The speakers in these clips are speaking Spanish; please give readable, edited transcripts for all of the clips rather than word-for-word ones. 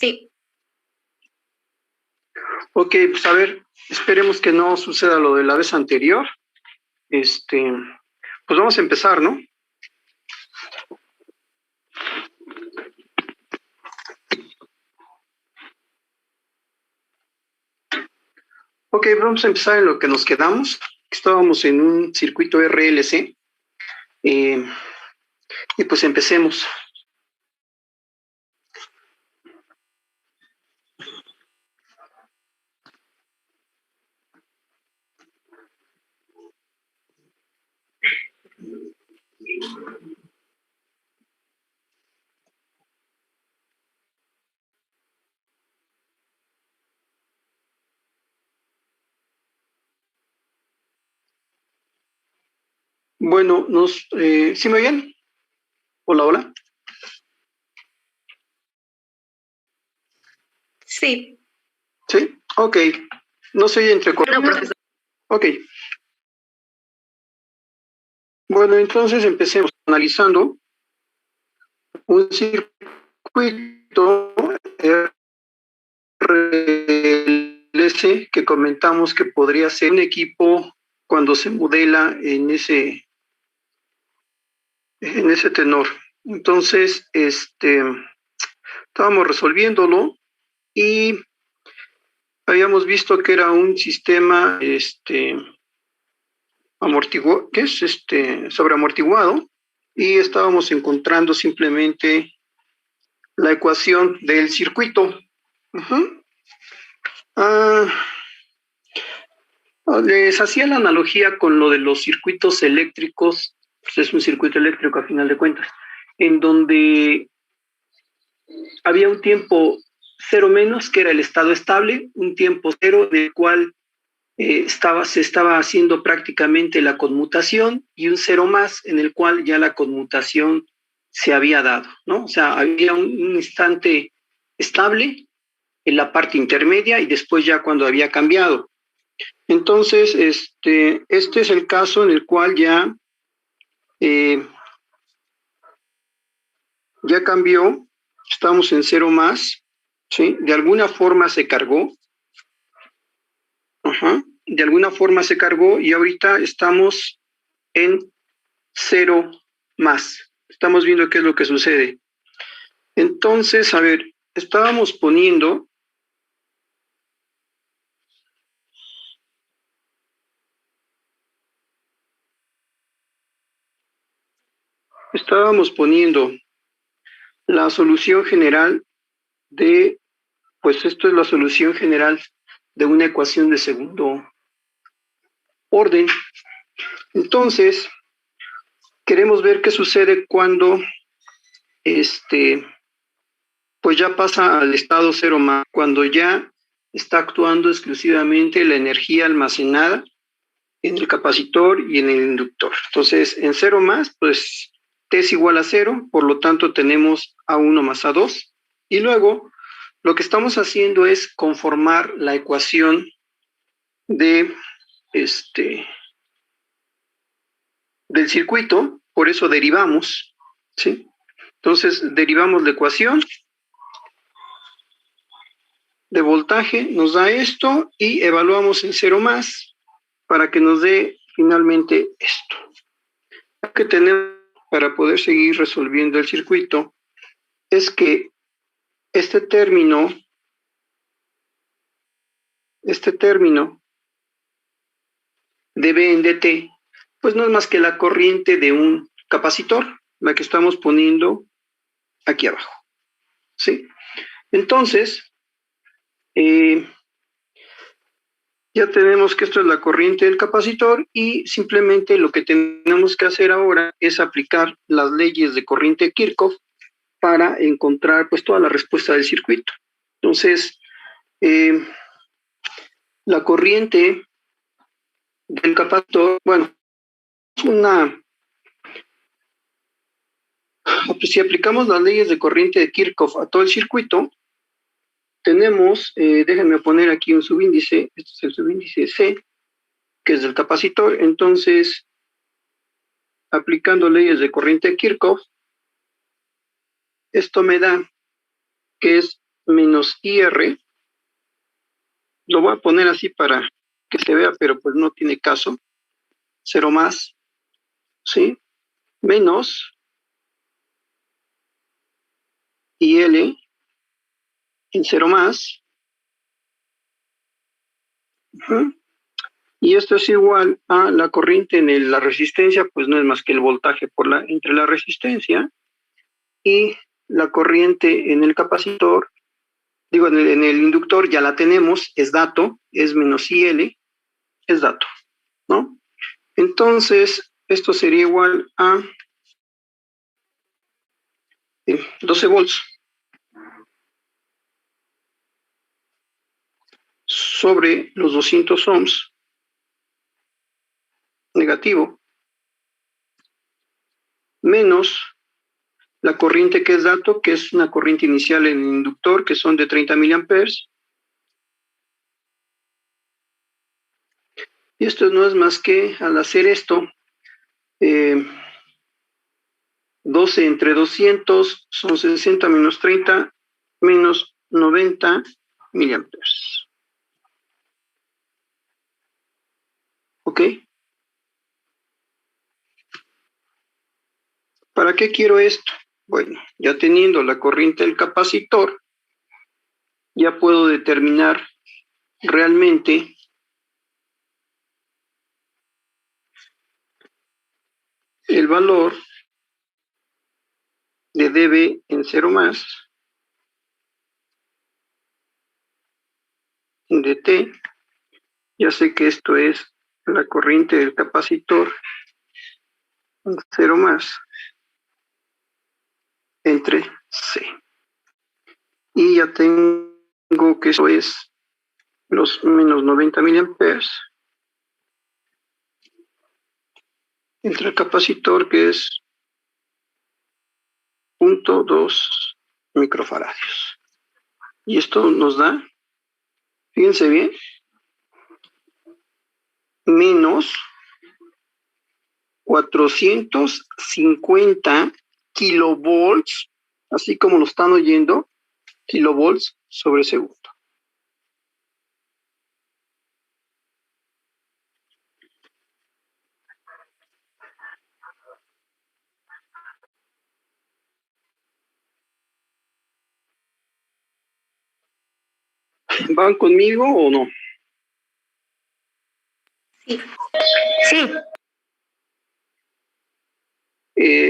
Sí. Ok, pues a ver, esperemos que no suceda lo de la vez anterior. Pues vamos a empezar, ¿no? Ok, vamos a empezar en lo que nos quedamos. Estábamos en un circuito RLC. Y pues empecemos. Bueno, ¿sí me oyen? Hola, hola. Sí. ¿Sí? Ok. No se oye entre No, profesor. Ok. Bueno, entonces empecemos analizando un circuito RLC que comentamos que podría ser un equipo cuando se modela en ese tenor. Entonces, estábamos resolviéndolo y habíamos visto que era un sistema que es sobreamortiguado, y estábamos encontrando simplemente la ecuación del circuito. Les hacía la analogía con lo de los circuitos eléctricos. Pues es un circuito eléctrico a final de cuentas, en donde había un tiempo cero menos, que era el estado estable, un tiempo cero en el cual se estaba haciendo prácticamente la conmutación, y un cero más en el cual ya la conmutación se había dado, ¿no? O sea, había un instante estable en la parte intermedia y después ya cuando había cambiado. Entonces, este es el caso en el cual ya cambió, estamos en cero más, ¿sí? De alguna forma se cargó, de alguna forma se cargó, y ahorita estamos en cero más. Estamos viendo qué es lo que sucede. Entonces, a ver, estábamos poniendo la solución general pues esto es la solución general de una ecuación de segundo orden. Entonces, queremos ver qué sucede cuando pues ya pasa al estado cero más, cuando ya está actuando exclusivamente la energía almacenada en el capacitor y en el inductor. Entonces, en cero más, pues T es igual a cero, por lo tanto tenemos A1 más A2, y luego lo que estamos haciendo es conformar la ecuación de del circuito, por eso derivamos, ¿sí? Entonces, derivamos la ecuación de voltaje, nos da esto, y evaluamos en cero más para que nos dé finalmente esto. Lo que tenemos para poder seguir resolviendo el circuito es que este término de B en dt, pues no es más que la corriente de un capacitor, la que estamos poniendo aquí abajo, ¿sí? Entonces, ya tenemos que esto es la corriente del capacitor, y simplemente lo que tenemos que hacer ahora es aplicar las leyes de corriente de Kirchhoff para encontrar pues toda la respuesta del circuito. Entonces, la corriente del capacitor, bueno, pues si aplicamos las leyes de corriente de Kirchhoff a todo el circuito, tenemos, déjenme poner aquí un subíndice, este es el subíndice C, que es del capacitor. Entonces, aplicando leyes de corriente de Kirchhoff, esto me da que es menos IR, lo voy a poner así para que se vea, pero pues no tiene caso, 0 más, ¿sí? Menos IL en 0 más, y esto es igual a la corriente en la resistencia, pues no es más que el voltaje entre la resistencia y la corriente en el capacitor, digo, en el inductor ya la tenemos, es dato, es menos IL, es dato, ¿no? Entonces, esto sería igual a 12 volts sobre los 200 ohms, negativo, menos la corriente que es dato, que es una corriente inicial en el inductor, que son de 30 miliamperes. Y esto no es más que, al hacer esto, 12 entre 200 son 60 menos 30 menos 90 miliamperes. ¿Ok? ¿Para qué quiero esto? Bueno, ya teniendo la corriente del capacitor, ya puedo determinar realmente el valor de dB en 0 más de T. Ya sé que esto es la corriente del capacitor en 0 más entre C. Y ya tengo que eso es los menos 90 miliamperes entre el capacitor, que es 0.2 microfaradios. Y esto nos da, fíjense bien, menos 450 kilovolts, así como lo están oyendo, kilovolts sobre segundo. ¿Van conmigo o no? Sí. Sí.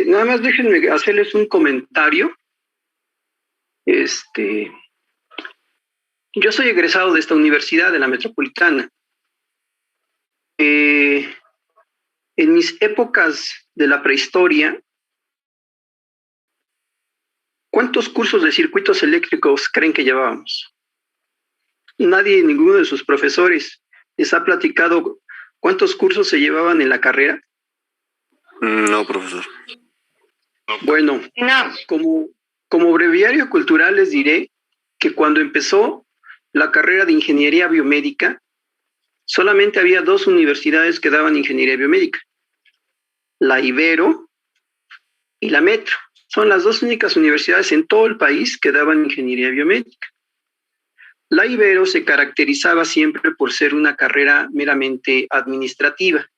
Nada más déjenme hacerles un comentario. Yo soy egresado de esta universidad, de la Metropolitana. En mis épocas de la prehistoria, ¿cuántos cursos de circuitos eléctricos creen que llevábamos? Nadie, ninguno de sus profesores les ha platicado cuántos cursos se llevaban en la carrera. No, profesor. Bueno, como breviario cultural les diré que cuando empezó la carrera de ingeniería biomédica, solamente había 2 universidades que daban ingeniería biomédica, la Ibero y la Metro. Son las 2 únicas universidades en todo el país que daban ingeniería biomédica. La Ibero se caracterizaba siempre por ser una carrera meramente administrativa.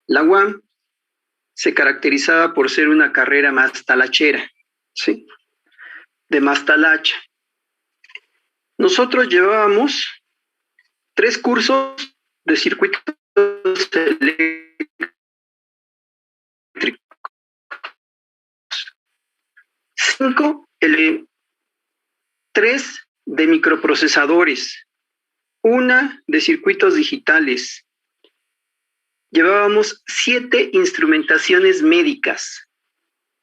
La UAM se caracterizaba por ser una carrera más talachera, ¿sí? De más talacha. Nosotros llevábamos 3 cursos de circuitos eléctricos, 3 de microprocesadores, 1 de circuitos digitales. Llevábamos 7 instrumentaciones médicas.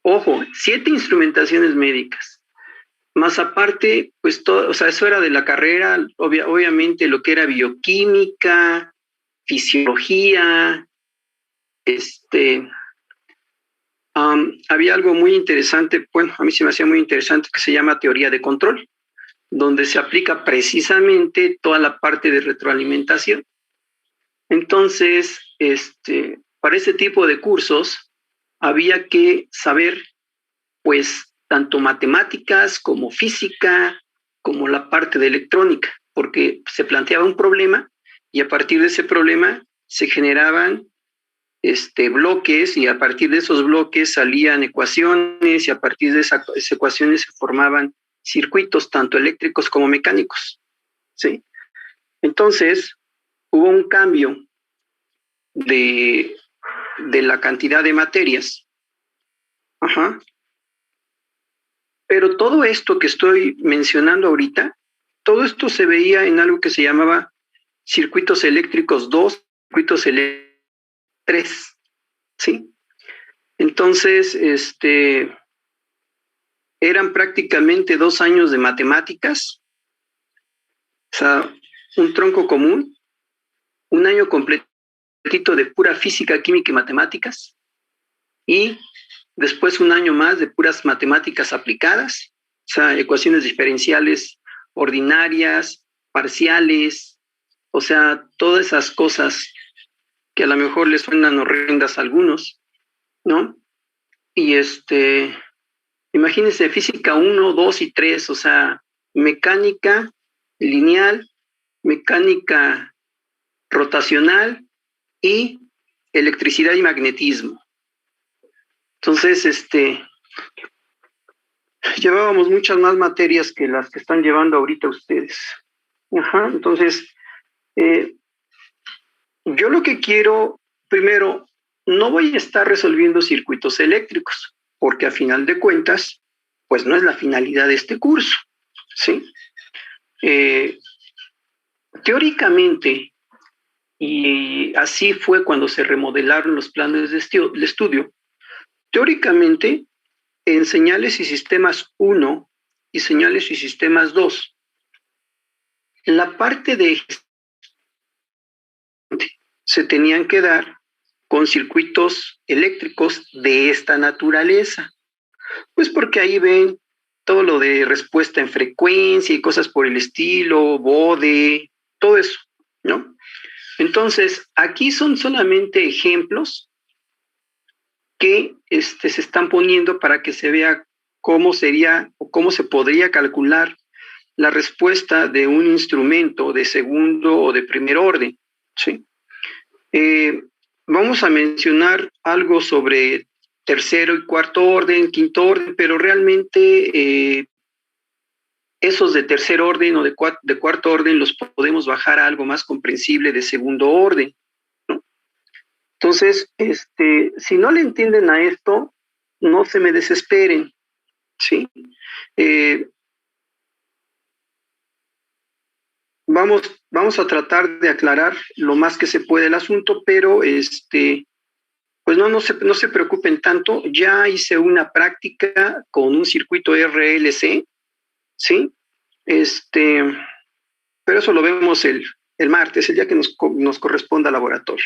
Ojo, 7 instrumentaciones médicas. Más aparte, pues todo, o sea, eso era de la carrera, obviamente lo que era bioquímica, fisiología, había algo muy interesante, bueno, a mí se me hacía muy interesante, que se llama teoría de control, donde se aplica precisamente toda la parte de retroalimentación. Entonces, para ese tipo de cursos había que saber, pues, tanto matemáticas como física, como la parte de electrónica, porque se planteaba un problema y a partir de ese problema se generaban bloques y a partir de esos bloques salían ecuaciones y a partir de esas ecuaciones se formaban circuitos tanto eléctricos como mecánicos, ¿sí? Entonces hubo un cambio de la cantidad de materias. Ajá. Pero todo esto que estoy mencionando ahorita, todo esto se veía en algo que se llamaba circuitos eléctricos 2, circuitos eléctricos 3, ¿sí? Entonces, eran prácticamente 2 años de matemáticas, o sea, un tronco común, un año completito de pura física, química y matemáticas, y después un año más de puras matemáticas aplicadas, o sea, ecuaciones diferenciales ordinarias, parciales, o sea, todas esas cosas que a lo mejor les suenan horrendas a algunos, ¿no? Y imagínense física 1, 2 y 3, o sea, mecánica lineal, mecánica rotacional y electricidad y magnetismo. Entonces, llevábamos muchas más materias que las que están llevando ahorita ustedes. Ajá, entonces, yo lo que quiero, primero, no voy a estar resolviendo circuitos eléctricos, porque a final de cuentas, pues no es la finalidad de este curso, ¿sí? Teóricamente, y así fue cuando se remodelaron los planes de estudio, teóricamente, en señales y sistemas 1 y señales y sistemas 2, la parte de se tenían que dar con circuitos eléctricos de esta naturaleza. Pues porque ahí ven todo lo de respuesta en frecuencia y cosas por el estilo, bode, todo eso, ¿no? Entonces, aquí son solamente ejemplos que se están poniendo para que se vea cómo sería o cómo se podría calcular la respuesta de un instrumento de segundo o de primer orden, ¿sí? Vamos a mencionar algo sobre tercero y cuarto orden, quinto orden, pero realmente esos de tercer orden o de cuarto orden los podemos bajar a algo más comprensible de segundo orden, ¿no? Entonces, si no le entienden a esto, no se me desesperen, ¿sí? Vamos a tratar de aclarar lo más que se puede el asunto, pero pues no se preocupen tanto. Ya hice una práctica con un circuito RLC, ¿sí? Pero eso lo vemos el martes, el día que nos corresponda al laboratorio.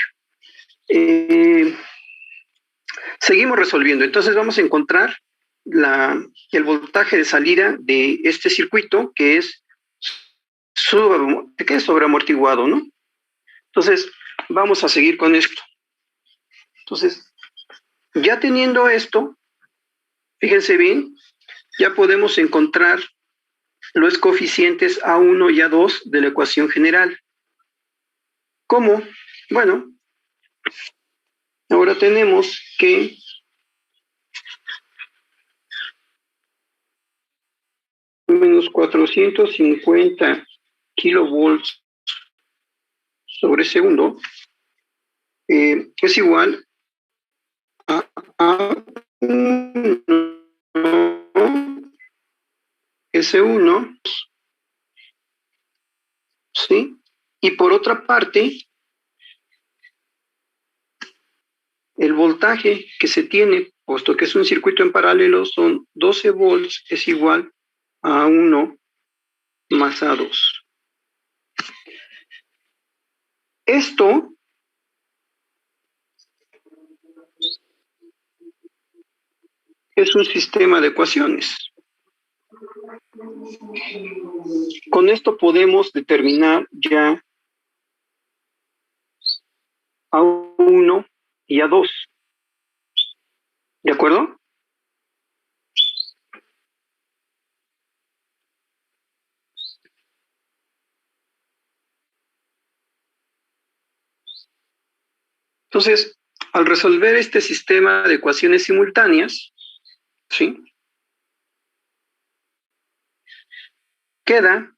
Seguimos resolviendo. Entonces vamos a encontrar el voltaje de salida de este circuito, que es sobreamortiguado, ¿no? Entonces, vamos a seguir con esto. Entonces, ya teniendo esto, fíjense bien, ya podemos encontrar los coeficientes A1 y A2 de la ecuación general. ¿Cómo? Bueno, ahora tenemos que menos 450 kilovolts sobre segundo es igual a S1, ¿sí? Y por otra parte, el voltaje que se tiene, puesto que es un circuito en paralelo, son 12 volts, es igual a 1 más A2. Esto es un sistema de ecuaciones. Con esto podemos determinar ya A1 y A2. ¿De acuerdo? Entonces, al resolver este sistema de ecuaciones simultáneas, ¿sí? Queda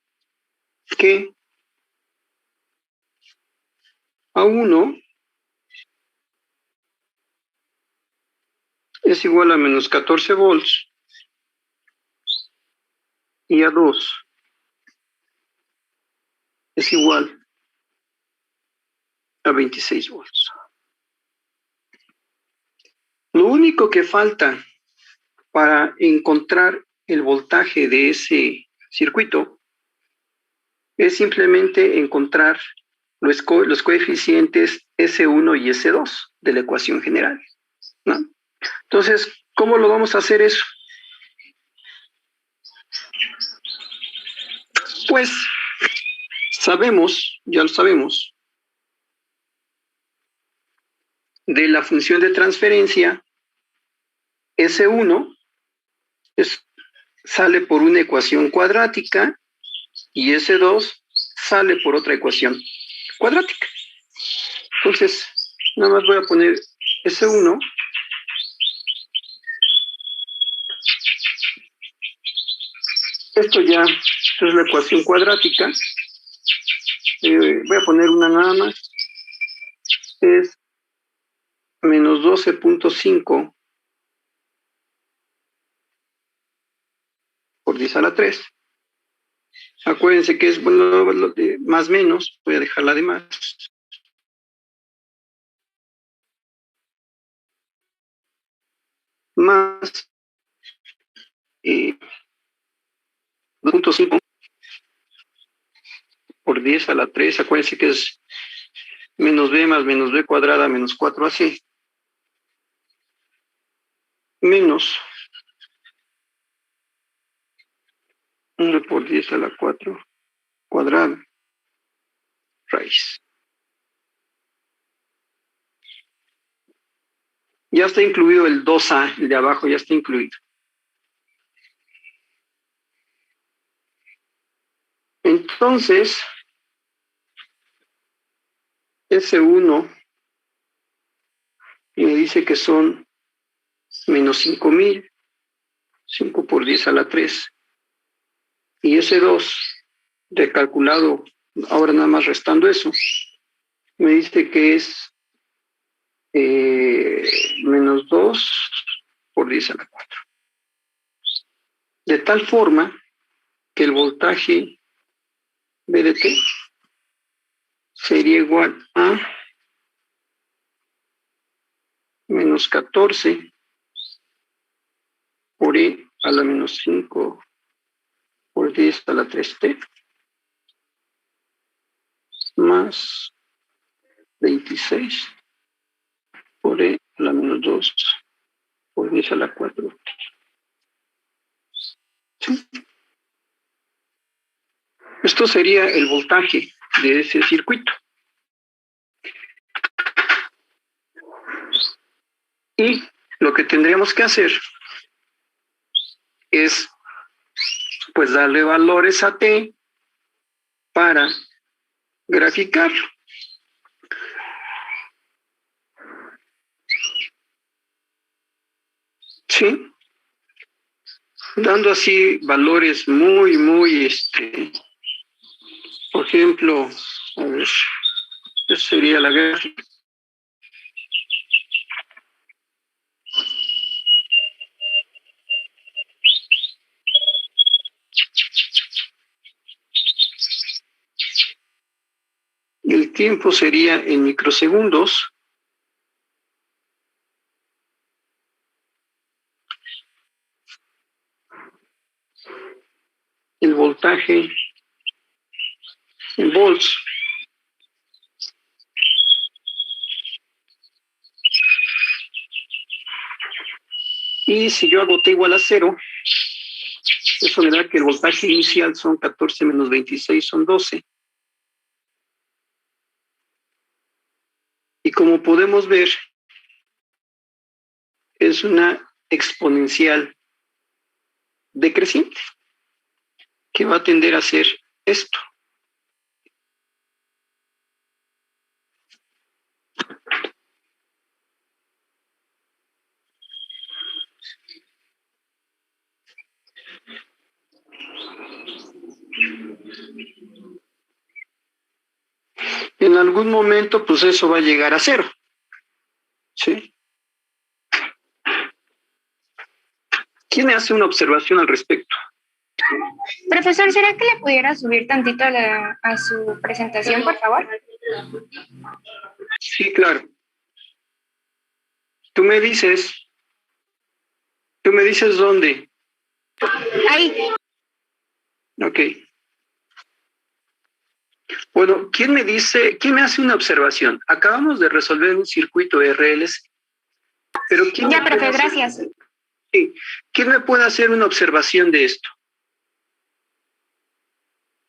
que A1 es igual a menos 14 volts y A2 es igual a 26 volts. Lo único que falta para encontrar el voltaje de ese circuito es simplemente encontrar los coeficientes S1 y S2 de la ecuación general, ¿no? Entonces, ¿cómo lo vamos a hacer eso? Pues ya lo sabemos, de la función de transferencia S1 sale por una ecuación cuadrática y S2 sale por otra ecuación cuadrática. Entonces, nada más voy a poner S1 esto ya es la ecuación cuadrática. Voy a poner una nada más. Es menos 12.5 por 10 a la 3. Acuérdense que es, bueno, más menos, voy a dejarla de más. Más 2.5 por 10 a la 3. Acuérdense que es menos b más menos b cuadrada menos 4ac. Menos 1 por 10 a la 4 cuadrada raíz. Ya está incluido el 2a, el de abajo ya está incluido. Entonces, S1 y me dice que son menos 5.000, 5 por 10 a la 3. Y S2, recalculado, ahora nada más restando eso, me dice que es menos 2 por 10 a la 4. De tal forma que el voltaje VDT sería igual a menos 14 por E a la menos 5 por 10 a la 3T más 26 por E a la menos 2 por 10 a la 4. ¿Sí? Esto sería el voltaje de ese circuito. Y lo que tendríamos que hacer es pues darle valores a T para graficarlo. ¿Sí? Dando así valores muy, por ejemplo, a ver, esta sería la gráfica. El tiempo sería en microsegundos. El voltaje en volts. Y si yo hago T igual a 0, eso me da que el voltaje inicial son 14 menos 26, son 12. Y como podemos ver, es una exponencial decreciente que va a tender a ser esto. En algún momento, pues eso va a llegar a cero. ¿Sí? ¿Quién me hace una observación al respecto? Profesor, ¿será que le pudiera subir tantito a su presentación, por favor? Sí, claro. Tú me dices dónde. Ahí. Ok. Bueno, quién me hace una observación? Acabamos de resolver un circuito RLC, pero Ya, profe, gracias. Sí, ¿quién me puede hacer una observación de esto?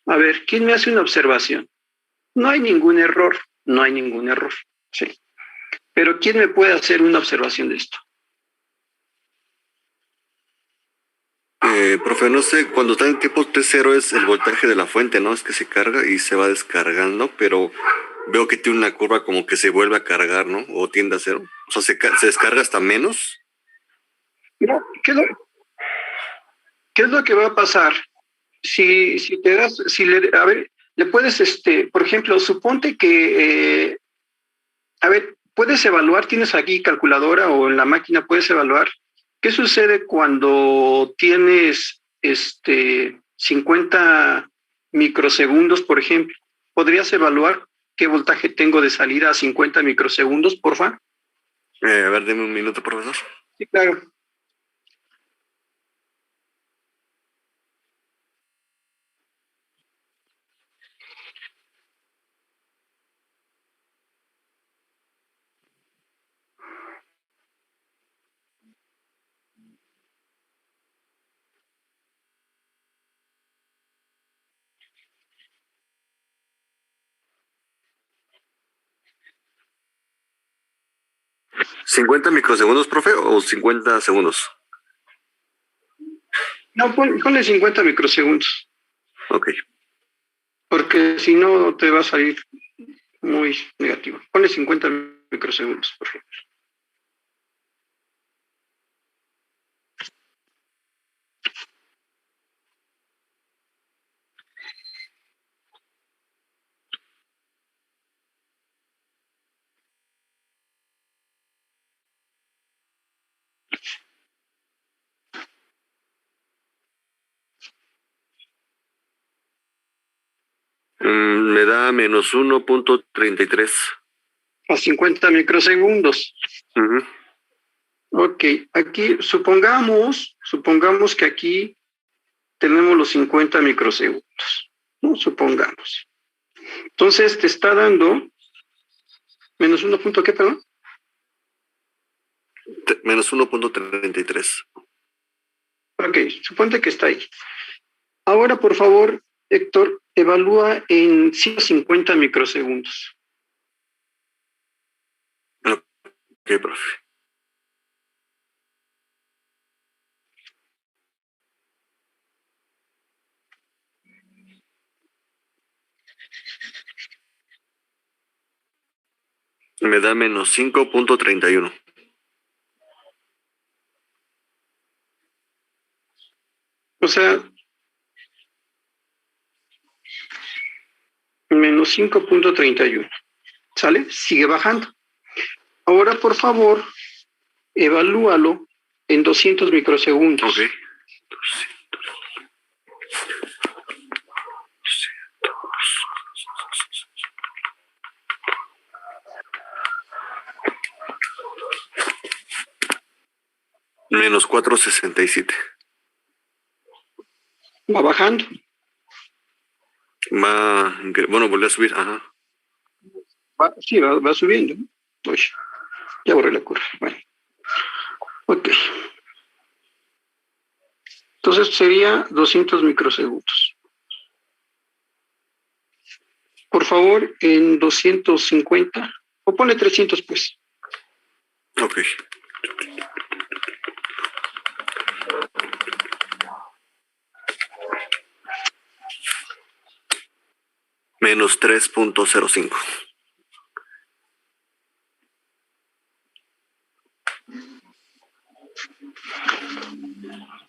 A ver, ¿quién me hace una observación? No hay ningún error, sí. Pero ¿quién me puede hacer una observación de esto? Profe, no sé, cuando está en tiempo T0 es el voltaje de la fuente, ¿no? Es que se carga y se va descargando, pero veo que tiene una curva como que se vuelve a cargar, ¿no? O tiende a cero. O sea, se descarga hasta menos. Mira, ¿qué es lo que va a pasar? Si te das, a ver, le puedes, por ejemplo, suponte que, a ver, puedes evaluar, tienes aquí calculadora o en la máquina puedes evaluar qué sucede cuando tienes, 50 microsegundos, por ejemplo. ¿Podrías evaluar qué voltaje tengo de salida a 50 microsegundos, porfa? A ver, deme un minuto, profesor. Sí, claro. ¿50 microsegundos, profe, o 50 segundos? No, ponle 50 microsegundos, Ok. porque si no te va a salir muy negativo. Ponle 50 microsegundos, por favor. Me da menos 1.33. A 50 microsegundos. Uh-huh. Ok, aquí supongamos que aquí tenemos los 50 microsegundos, ¿no? Supongamos. Entonces te está dando menos 1 punto, ¿qué, perdón? Menos 1.33. Ok, suponte que está ahí. Ahora, por favor, Héctor, evalúa en 150 microsegundos. Ok, profe. Me da menos 5.31. O sea, menos 5.31. ¿Sale? Sigue bajando. Ahora, por favor, evalúalo en 200 microsegundos. Ok. 200. Menos 4.67. Va bajando. Bueno, volvió a subir, ajá. Sí, va subiendo. Uy, ya borré la curva. Bueno. Ok. Entonces sería 200 microsegundos. Por favor, en 250, o pone 300 pues. Ok. Menos 3.05.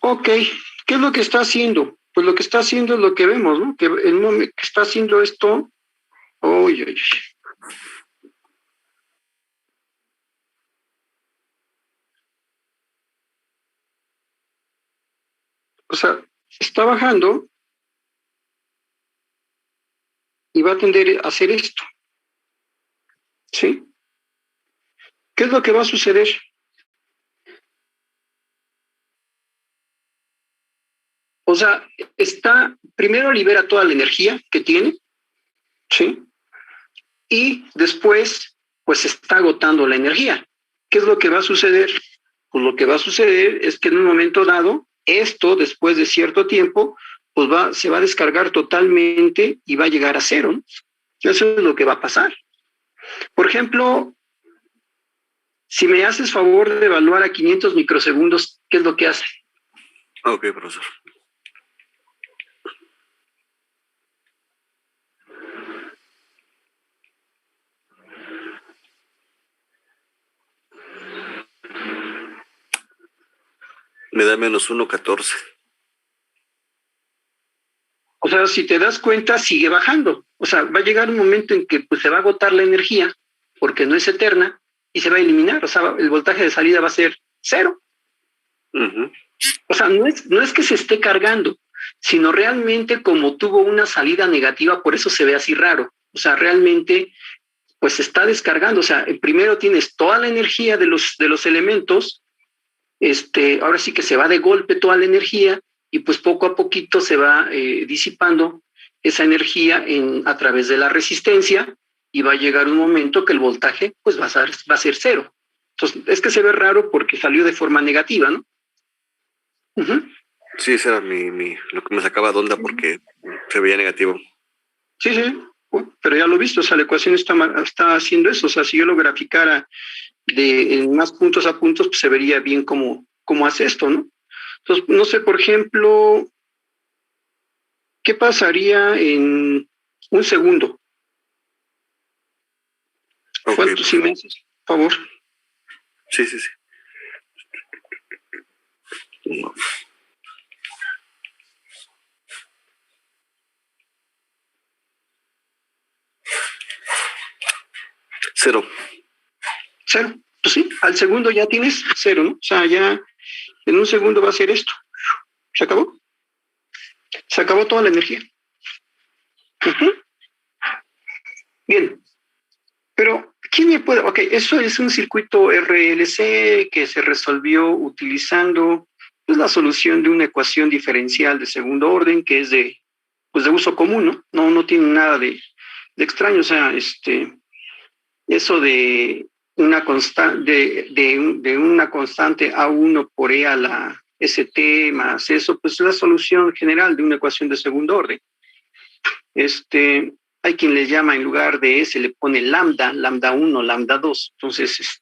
Ok, ¿qué es lo que está haciendo? pues lo que está haciendo es lo que vemos, ¿no? Que el momento que está haciendo esto, uy, uy, o sea, está bajando y va a tender a hacer esto, ¿sí? ¿Qué es lo que va a suceder? O sea, primero libera toda la energía que tiene, ¿sí? Y después, pues está agotando la energía. ¿Qué es lo que va a suceder? Pues lo que va a suceder es que en un momento dado, esto, después de cierto tiempo, pues se va a descargar totalmente y va a llegar a cero, ¿no? Eso es lo que va a pasar. Por ejemplo, si me haces favor de evaluar a 500 microsegundos, ¿qué es lo que hace? Ok, profesor. Me da menos 1,14. O sea, si te das cuenta, sigue bajando. O sea, va a llegar un momento en que pues, se va a agotar la energía, porque no es eterna, y se va a eliminar. O sea, el voltaje de salida va a ser cero. Uh-huh. O sea, no es que se esté cargando, sino realmente como tuvo una salida negativa, por eso se ve así raro. O sea, realmente, pues se está descargando. O sea, primero tienes toda la energía de los elementos, ahora sí que se va de golpe toda la energía, y pues poco a poquito se va disipando esa energía a través de la resistencia, y va a llegar un momento que el voltaje pues va a ser cero. Entonces, es que se ve raro porque salió de forma negativa, ¿no? Uh-huh. Sí, ese era lo que me sacaba de onda porque se veía negativo. Sí, sí, pero ya lo he visto, o sea, la ecuación está haciendo eso. O sea, si yo lo graficara en más puntos a puntos, pues se vería bien cómo hace esto, ¿no? Entonces, no sé, por ejemplo, ¿qué pasaría en un segundo? Okay, ¿Cuánto, si me haces, por favor? Sí, sí, sí. No. Cero. Cero. Pues sí, al segundo ya tienes cero, ¿no? O sea, ya en un segundo va a ser esto. ¿Se acabó? Se acabó toda la energía. Uh-huh. Bien. Pero, ¿quién me puede? Ok, eso es un circuito RLC que se resolvió utilizando pues, la solución de una ecuación diferencial de segundo orden que es pues, de uso común, ¿no? No tiene nada de extraño. O sea, eso de una constante, de una constante A1 por E a la ST más eso, pues es la solución general de una ecuación de segundo orden. Hay quien le llama en lugar de S, le pone lambda, lambda 1, lambda 2. Entonces,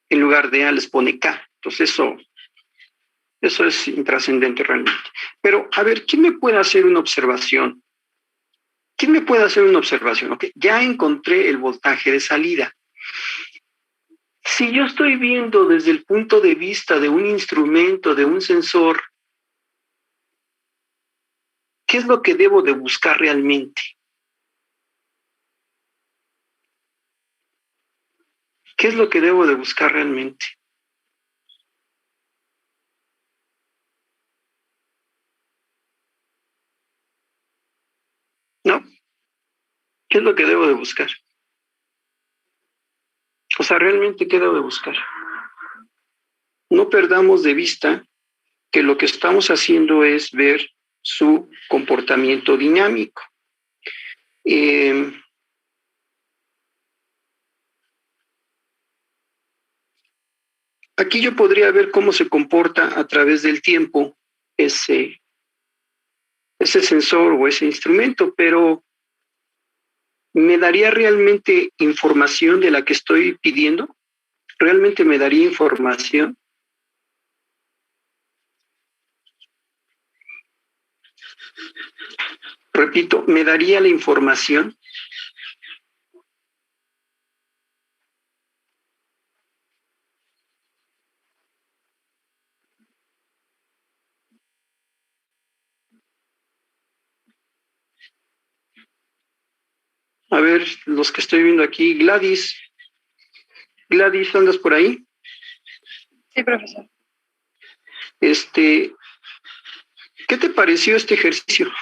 en lugar de A les pone K. Entonces, eso es intrascendente realmente. Pero, a ver, ¿quién me puede hacer una observación? ¿Quién me puede hacer una observación? Okay, ya encontré el voltaje de salida. Si yo estoy viendo desde el punto de vista de un instrumento, de un sensor, ¿qué es lo que debo de buscar realmente? ¿Qué es lo que debo de buscar realmente? ¿No? ¿Qué es lo que debo de buscar? O sea, realmente, ¿qué debo de buscar? No perdamos de vista que lo que estamos haciendo es ver su comportamiento dinámico. Aquí yo podría ver cómo se comporta a través del tiempo ese sensor o ese instrumento, pero ¿me daría realmente información de la que estoy pidiendo? ¿Realmente me daría información? Repito, ¿me daría la información? A ver, los que estoy viendo aquí, Gladys. Gladys, ¿andas por ahí? Sí, profesor. ¿Qué te pareció este ejercicio?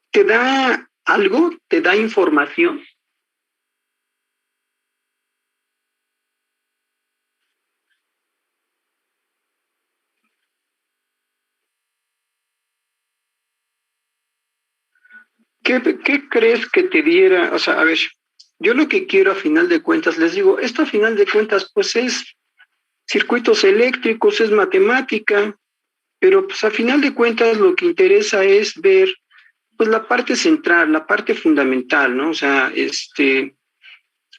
¿Te da algo? ¿Te da información? ¿Qué crees que te diera? O sea, a ver, yo lo que quiero a final de cuentas, les digo, esto a final de cuentas, pues es circuitos eléctricos, es matemática, pero pues a final de cuentas lo que interesa es ver pues la parte central, la parte fundamental, ¿no? O sea,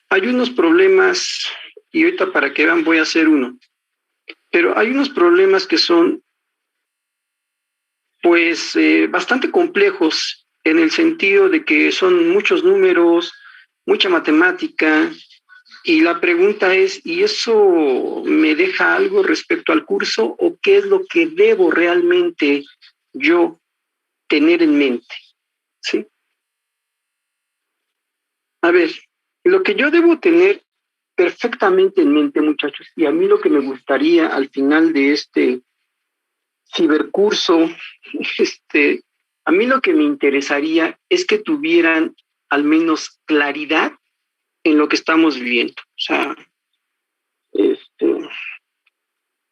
hay unos problemas, y ahorita para que vean voy a hacer uno, pero hay unos problemas que son pues bastante complejos en el sentido de que son muchos números, mucha matemática, y la pregunta es, ¿y eso me deja algo respecto al curso o qué es lo que debo realmente yo tener en mente? ¿Sí? A ver, lo que yo debo tener perfectamente en mente, muchachos, y a mí lo que me gustaría al final de este cibercurso, a mí lo que me interesaría es que tuvieran al menos claridad en lo que estamos viviendo. O sea,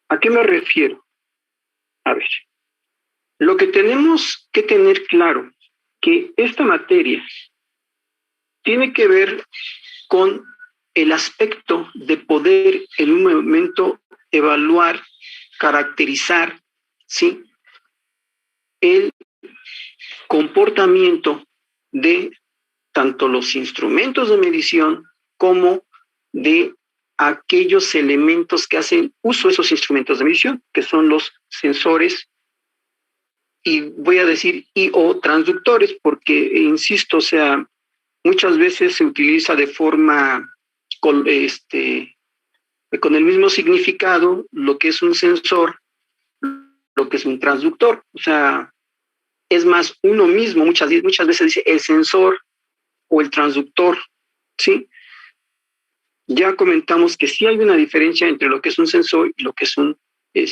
¿a qué me refiero? A ver, lo que tenemos que tener claro, que esta materia tiene que ver con el aspecto de poder en un momento evaluar, caracterizar, ¿sí?, el comportamiento de tanto los instrumentos de medición como de aquellos elementos que hacen uso de esos instrumentos de medición, que son los sensores, y voy a decir y o transductores, porque, insisto, o sea, muchas veces se utiliza de forma con el mismo significado lo que es un sensor, lo que es un transductor. O sea, es más uno mismo, muchas veces dice el sensor o el transductor, ¿sí? Ya comentamos que sí hay una diferencia entre lo que es un sensor y lo que es un, eh,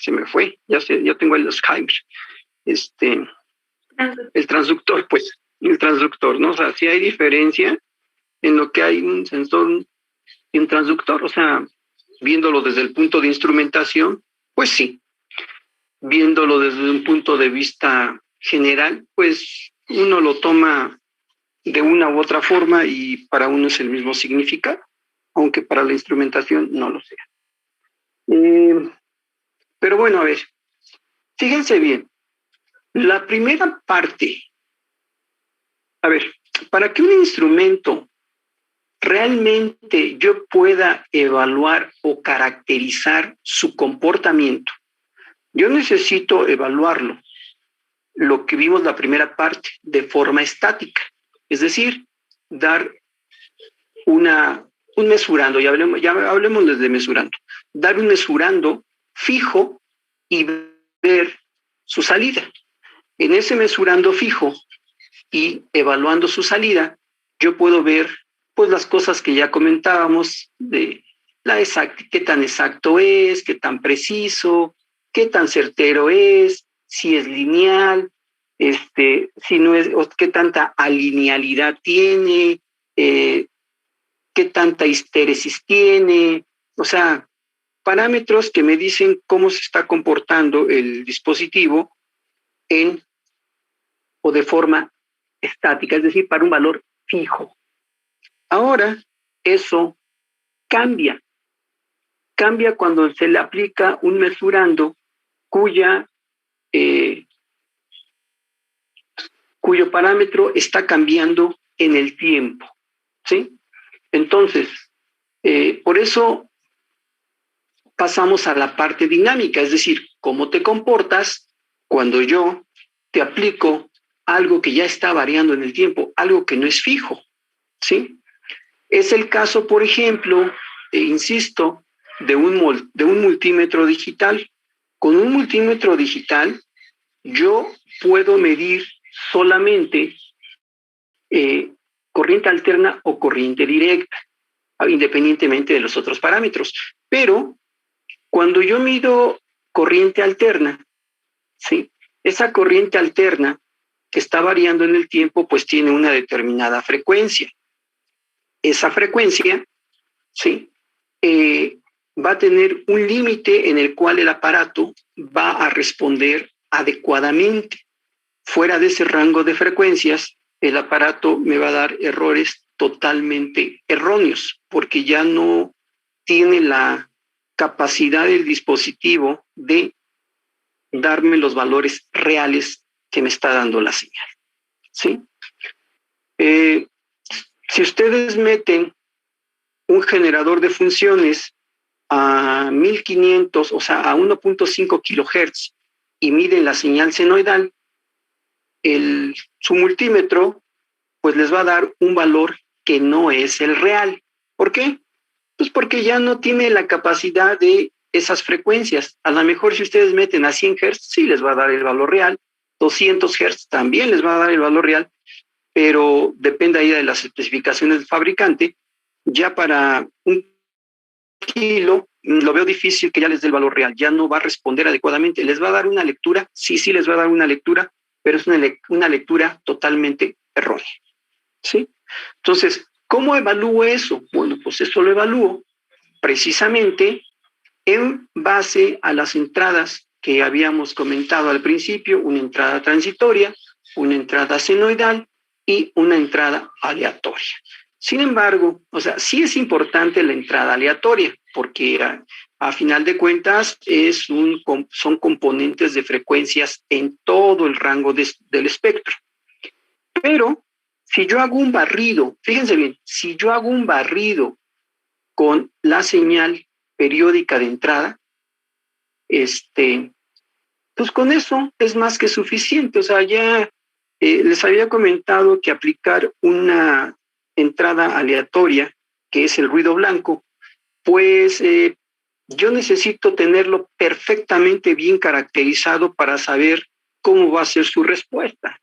se me fue, ya tengo el Alzheimer, el transductor, pues, el transductor, ¿no? O sea, sí hay diferencia en lo que hay un sensor y un transductor, o sea, viéndolo desde el punto de instrumentación, pues sí. Viéndolo desde un punto de vista general, pues uno lo toma de una u otra forma y para uno es el mismo significado, aunque para la instrumentación no lo sea. Pero bueno, a ver, fíjense bien, la primera parte, a ver, para que un instrumento realmente yo pueda evaluar o caracterizar su comportamiento, yo necesito evaluarlo, lo que vimos la primera parte, de forma estática, es decir, dar un mesurando, ya hablemos desde mesurando, dar un mesurando fijo y ver su salida. En ese mesurando fijo y evaluando su salida, yo puedo ver pues las cosas que ya comentábamos de qué tan exacto es, qué tan preciso, qué tan certero es, si es lineal, si no es, qué tanta alinealidad tiene, qué tanta histéresis tiene, o sea, parámetros que me dicen cómo se está comportando el dispositivo en o de forma estática, es decir, para un valor fijo. Ahora, eso cambia cuando se le aplica un mesurando cuyo parámetro está cambiando en el tiempo, ¿sí? Entonces, por eso pasamos a la parte dinámica, es decir, cómo te comportas cuando yo te aplico algo que ya está variando en el tiempo, algo que no es fijo, ¿sí? Es el caso, por ejemplo, insisto, de un multímetro digital. Con un multímetro digital, yo puedo medir solamente corriente alterna o corriente directa, independientemente de los otros parámetros. Pero cuando yo mido corriente alterna, ¿sí? Esa corriente alterna que está variando en el tiempo, pues tiene una determinada frecuencia. Esa frecuencia, ¿sí? Va a tener un límite en el cual el aparato va a responder adecuadamente. Fuera de ese rango de frecuencias, el aparato me va a dar errores totalmente erróneos, porque ya no tiene la capacidad del dispositivo de darme los valores reales que me está dando la señal, ¿sí? Si ustedes meten un generador de funciones a 1500, o sea, a 1.5 kilohertz y miden la señal senoidal, su multímetro pues les va a dar un valor que no es el real. ¿Por qué? Pues porque ya no tiene la capacidad de esas frecuencias. A lo mejor si ustedes meten a 100 Hz, sí les va a dar el valor real. 200 Hz también les va a dar el valor real, pero depende ahí de las especificaciones del fabricante. Ya para un kilo, lo veo difícil que ya les dé el valor real. Ya no va a responder adecuadamente. ¿Les va a dar una lectura? Sí, sí les va a dar una lectura, pero es una lectura totalmente errónea, ¿sí? Entonces, ¿cómo evalúo eso? Bueno, pues eso lo evalúo precisamente en base a las entradas que habíamos comentado al principio, una entrada transitoria, una entrada senoidal y una entrada aleatoria. Sin embargo, o sea, sí es importante la entrada aleatoria, porque a final de cuentas son componentes de frecuencias en todo el rango del espectro. Pero si yo hago un barrido, fíjense bien, si yo hago un barrido con la señal periódica de entrada, pues con eso es más que suficiente. O sea, ya les había comentado que aplicar una entrada aleatoria, que es el ruido blanco, pues yo necesito tenerlo perfectamente bien caracterizado para saber cómo va a ser su respuesta.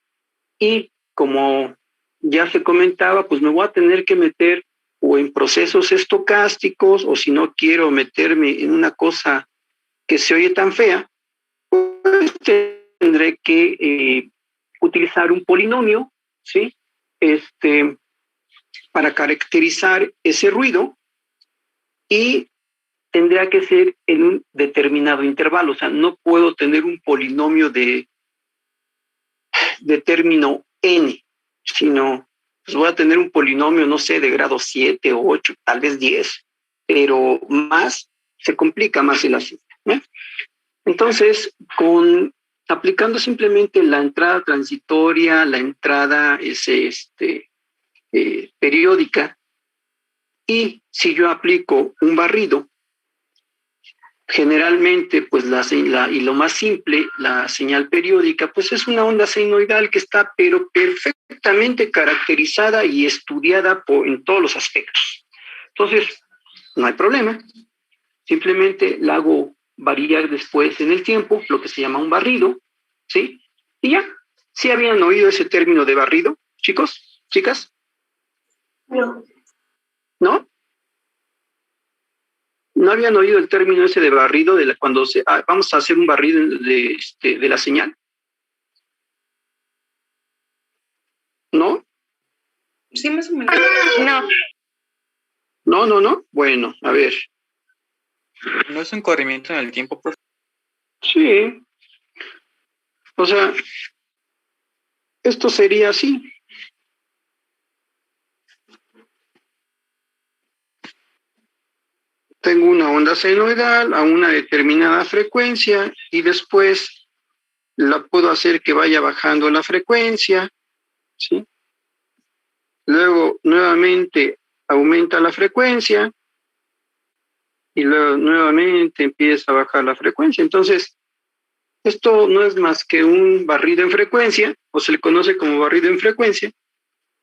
Y como ya se comentaba, pues me voy a tener que meter o en procesos estocásticos, o si no quiero meterme en una cosa que se oye tan fea, pues tendré que utilizar un polinomio, ¿sí? Para caracterizar ese ruido, y tendría que ser en un determinado intervalo. O sea, no puedo tener un polinomio de término n, sino pues voy a tener un polinomio, no sé, de grado 7 o 8, tal vez 10, pero más se complica más el asunto, ¿eh? Entonces, aplicando simplemente la entrada transitoria, la entrada periódica, y si yo aplico un barrido, generalmente, pues y lo más simple, la señal periódica, pues es una onda senoidal que está pero perfectamente caracterizada y estudiada en todos los aspectos. Entonces, no hay problema. Simplemente la hago variar después en el tiempo, lo que se llama un barrido, ¿sí? Y ya. ¿Sí habían oído ese término de barrido, chicos, chicas? No. ¿No? ¿No habían oído el término ese de barrido cuando vamos a hacer un barrido de la señal? ¿No? Sí, más o menos. No. No. Bueno, a ver. ¿No es un corrimiento en el tiempo, profe? Sí. O sea, esto sería así. Tengo una onda senoidal a una determinada frecuencia y después la puedo hacer que vaya bajando la frecuencia, ¿sí? Luego nuevamente aumenta la frecuencia y luego nuevamente empieza a bajar la frecuencia. Entonces, esto no es más que un barrido en frecuencia, o se le conoce como barrido en frecuencia,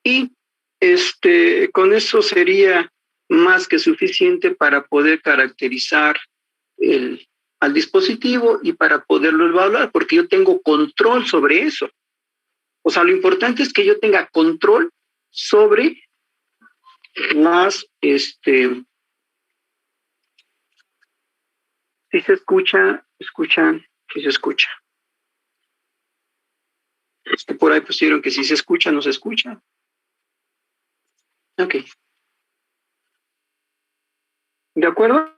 y con eso sería más que suficiente para poder caracterizar al dispositivo y para poderlo evaluar, porque yo tengo control sobre eso. O sea, lo importante es que yo tenga control sobre las, si se escuchan, si se escucha. Por ahí pusieron que si se escucha, no se escucha. Ok. ¿De acuerdo?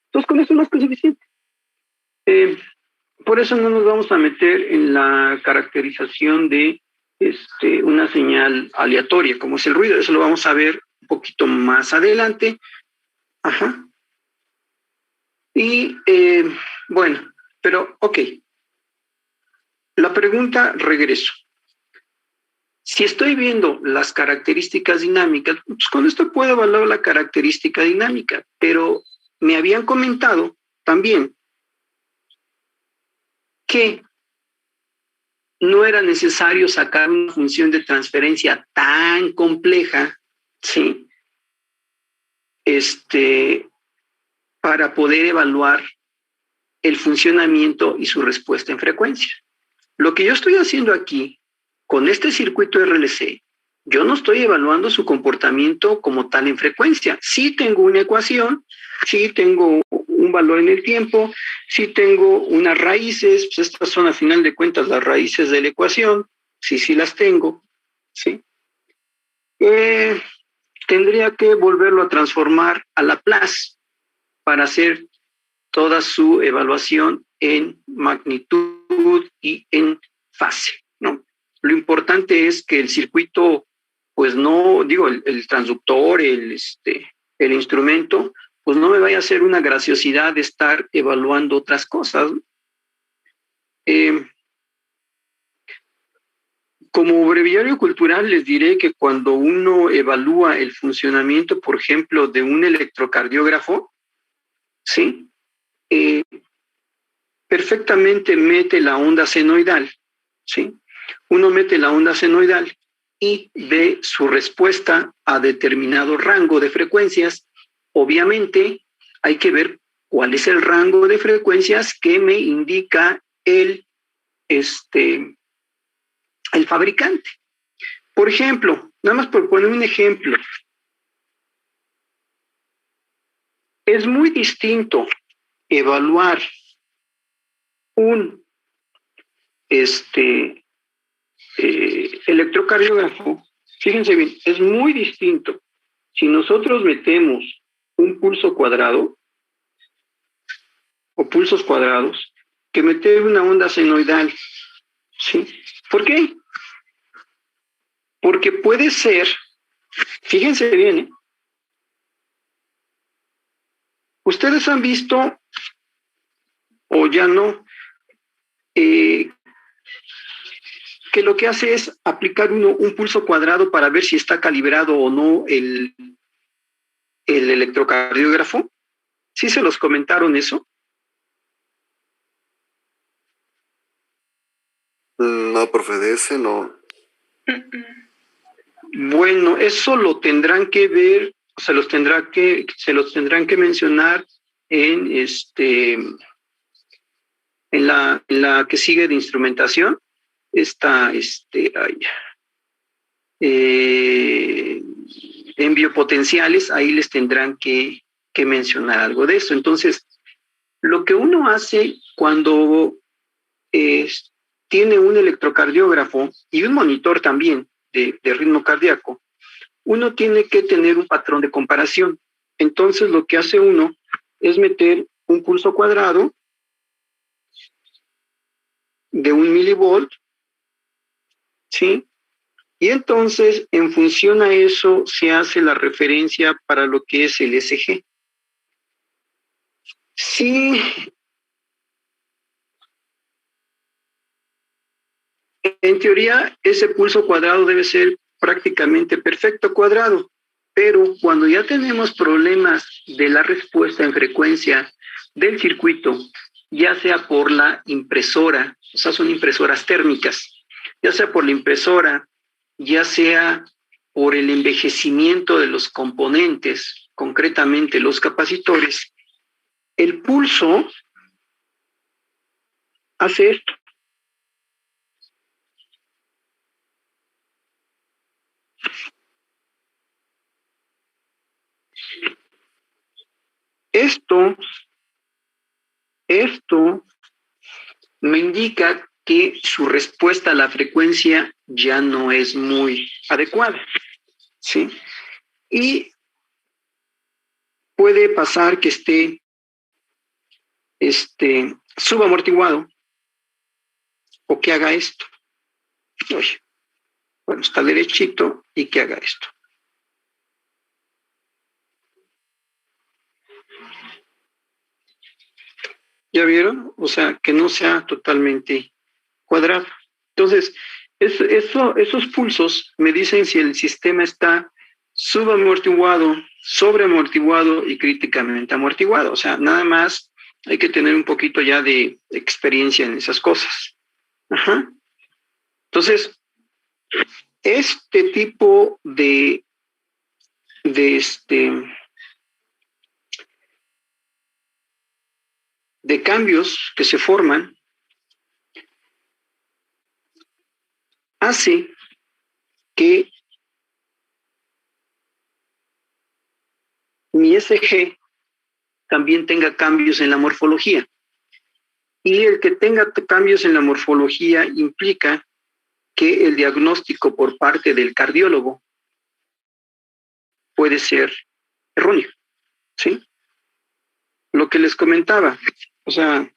Entonces, con eso no es que suficiente. Por eso no nos vamos a meter en la caracterización de una señal aleatoria, como es el ruido. Eso lo vamos a ver un poquito más adelante. Ajá. Y bueno, pero ok. La pregunta, regreso. Si estoy viendo las características dinámicas, pues con esto puedo evaluar la característica dinámica, pero me habían comentado también que no era necesario sacar una función de transferencia tan compleja, ¿sí? Para poder evaluar el funcionamiento y su respuesta en frecuencia. Lo que yo estoy haciendo aquí, con este circuito RLC, yo no estoy evaluando su comportamiento como tal en frecuencia. Sí tengo una ecuación, sí tengo un valor en el tiempo, sí tengo unas raíces, pues estas son a final de cuentas las raíces de la ecuación, sí las tengo, ¿sí? Tendría que volverlo a transformar a Laplace para hacer toda su evaluación en magnitud y en fase, ¿no? Lo importante es que el circuito, pues no, digo, el transductor, el instrumento, pues no me vaya a hacer una graciosidad de estar evaluando otras cosas. Como breviario cultural les diré que cuando uno evalúa el funcionamiento, por ejemplo, de un electrocardiógrafo, ¿sí? Perfectamente mete la onda senoidal, ¿sí? Uno mete la onda senoidal y ve su respuesta a determinado rango de frecuencias. Obviamente hay que ver cuál es el rango de frecuencias que me indica el fabricante. Por ejemplo, nada más por poner un ejemplo, es muy distinto evaluar un electrocardiógrafo. Fíjense bien, es muy distinto. Si nosotros metemos un pulso cuadrado o pulsos cuadrados, que meter una onda senoidal, ¿sí? ¿Por qué? Porque puede ser, fíjense bien, ustedes han visto, o ya no, que lo que hace es aplicar un pulso cuadrado para ver si está calibrado o no el electrocardiógrafo. ¿Sí se los comentaron eso? No, profe, de ese no. Bueno, eso lo tendrán que ver, se los tendrán que mencionar en la que sigue de instrumentación. En biopotenciales, ahí les tendrán que mencionar algo de eso. Entonces, lo que uno hace cuando tiene un electrocardiógrafo y un monitor también de ritmo cardíaco, uno tiene que tener un patrón de comparación. Entonces, lo que hace uno es meter un pulso cuadrado de 1 milivolt, ¿sí? Y entonces, en función a eso, se hace la referencia para lo que es el ECG. Sí, en teoría, ese pulso cuadrado debe ser prácticamente perfecto cuadrado, pero cuando ya tenemos problemas de la respuesta en frecuencia del circuito, ya sea por la impresora, o sea, son impresoras térmicas, ya sea por la impresora, ya sea por el envejecimiento de los componentes, concretamente los capacitores, el pulso hace esto. Esto me indica que su respuesta a la frecuencia ya no es muy adecuada, ¿sí? Y puede pasar que esté subamortiguado o que haga esto. Oye, bueno, está derechito y que haga esto. ¿Ya vieron? O sea, que no sea totalmente cuadrado. Entonces, esos pulsos me dicen si el sistema está subamortiguado, sobreamortiguado y críticamente amortiguado. O sea, nada más hay que tener un poquito ya de experiencia en esas cosas. Ajá. Entonces, este tipo de cambios que se forman hace que mi SG también tenga cambios en la morfología. Y el que tenga cambios en la morfología implica que el diagnóstico por parte del cardiólogo puede ser erróneo, ¿sí? Lo que les comentaba, o sea,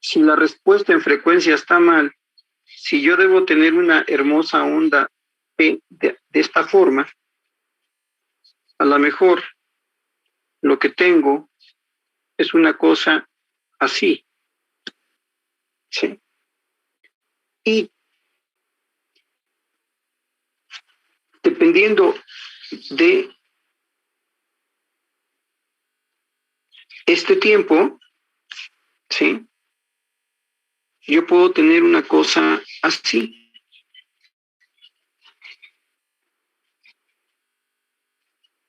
si la respuesta en frecuencia está mal, si yo debo tener una hermosa onda P de esta forma, a lo mejor lo que tengo es una cosa así, ¿sí? Y dependiendo de este tiempo, ¿sí? Yo puedo tener una cosa así.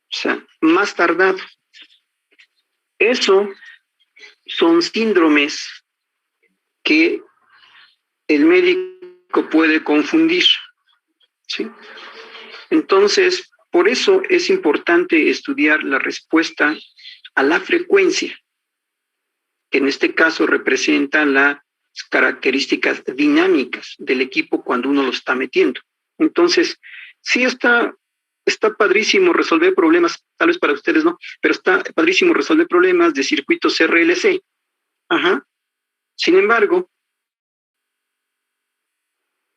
O sea, más tardado. Eso son síndromes que el médico puede confundir, ¿sí? Entonces, por eso es importante estudiar la respuesta a la frecuencia, que en este caso representa las características dinámicas del equipo cuando uno lo está metiendo. Entonces, sí está padrísimo resolver problemas, tal vez para ustedes no, pero está padrísimo resolver problemas de circuitos RLC. Ajá. Sin embargo,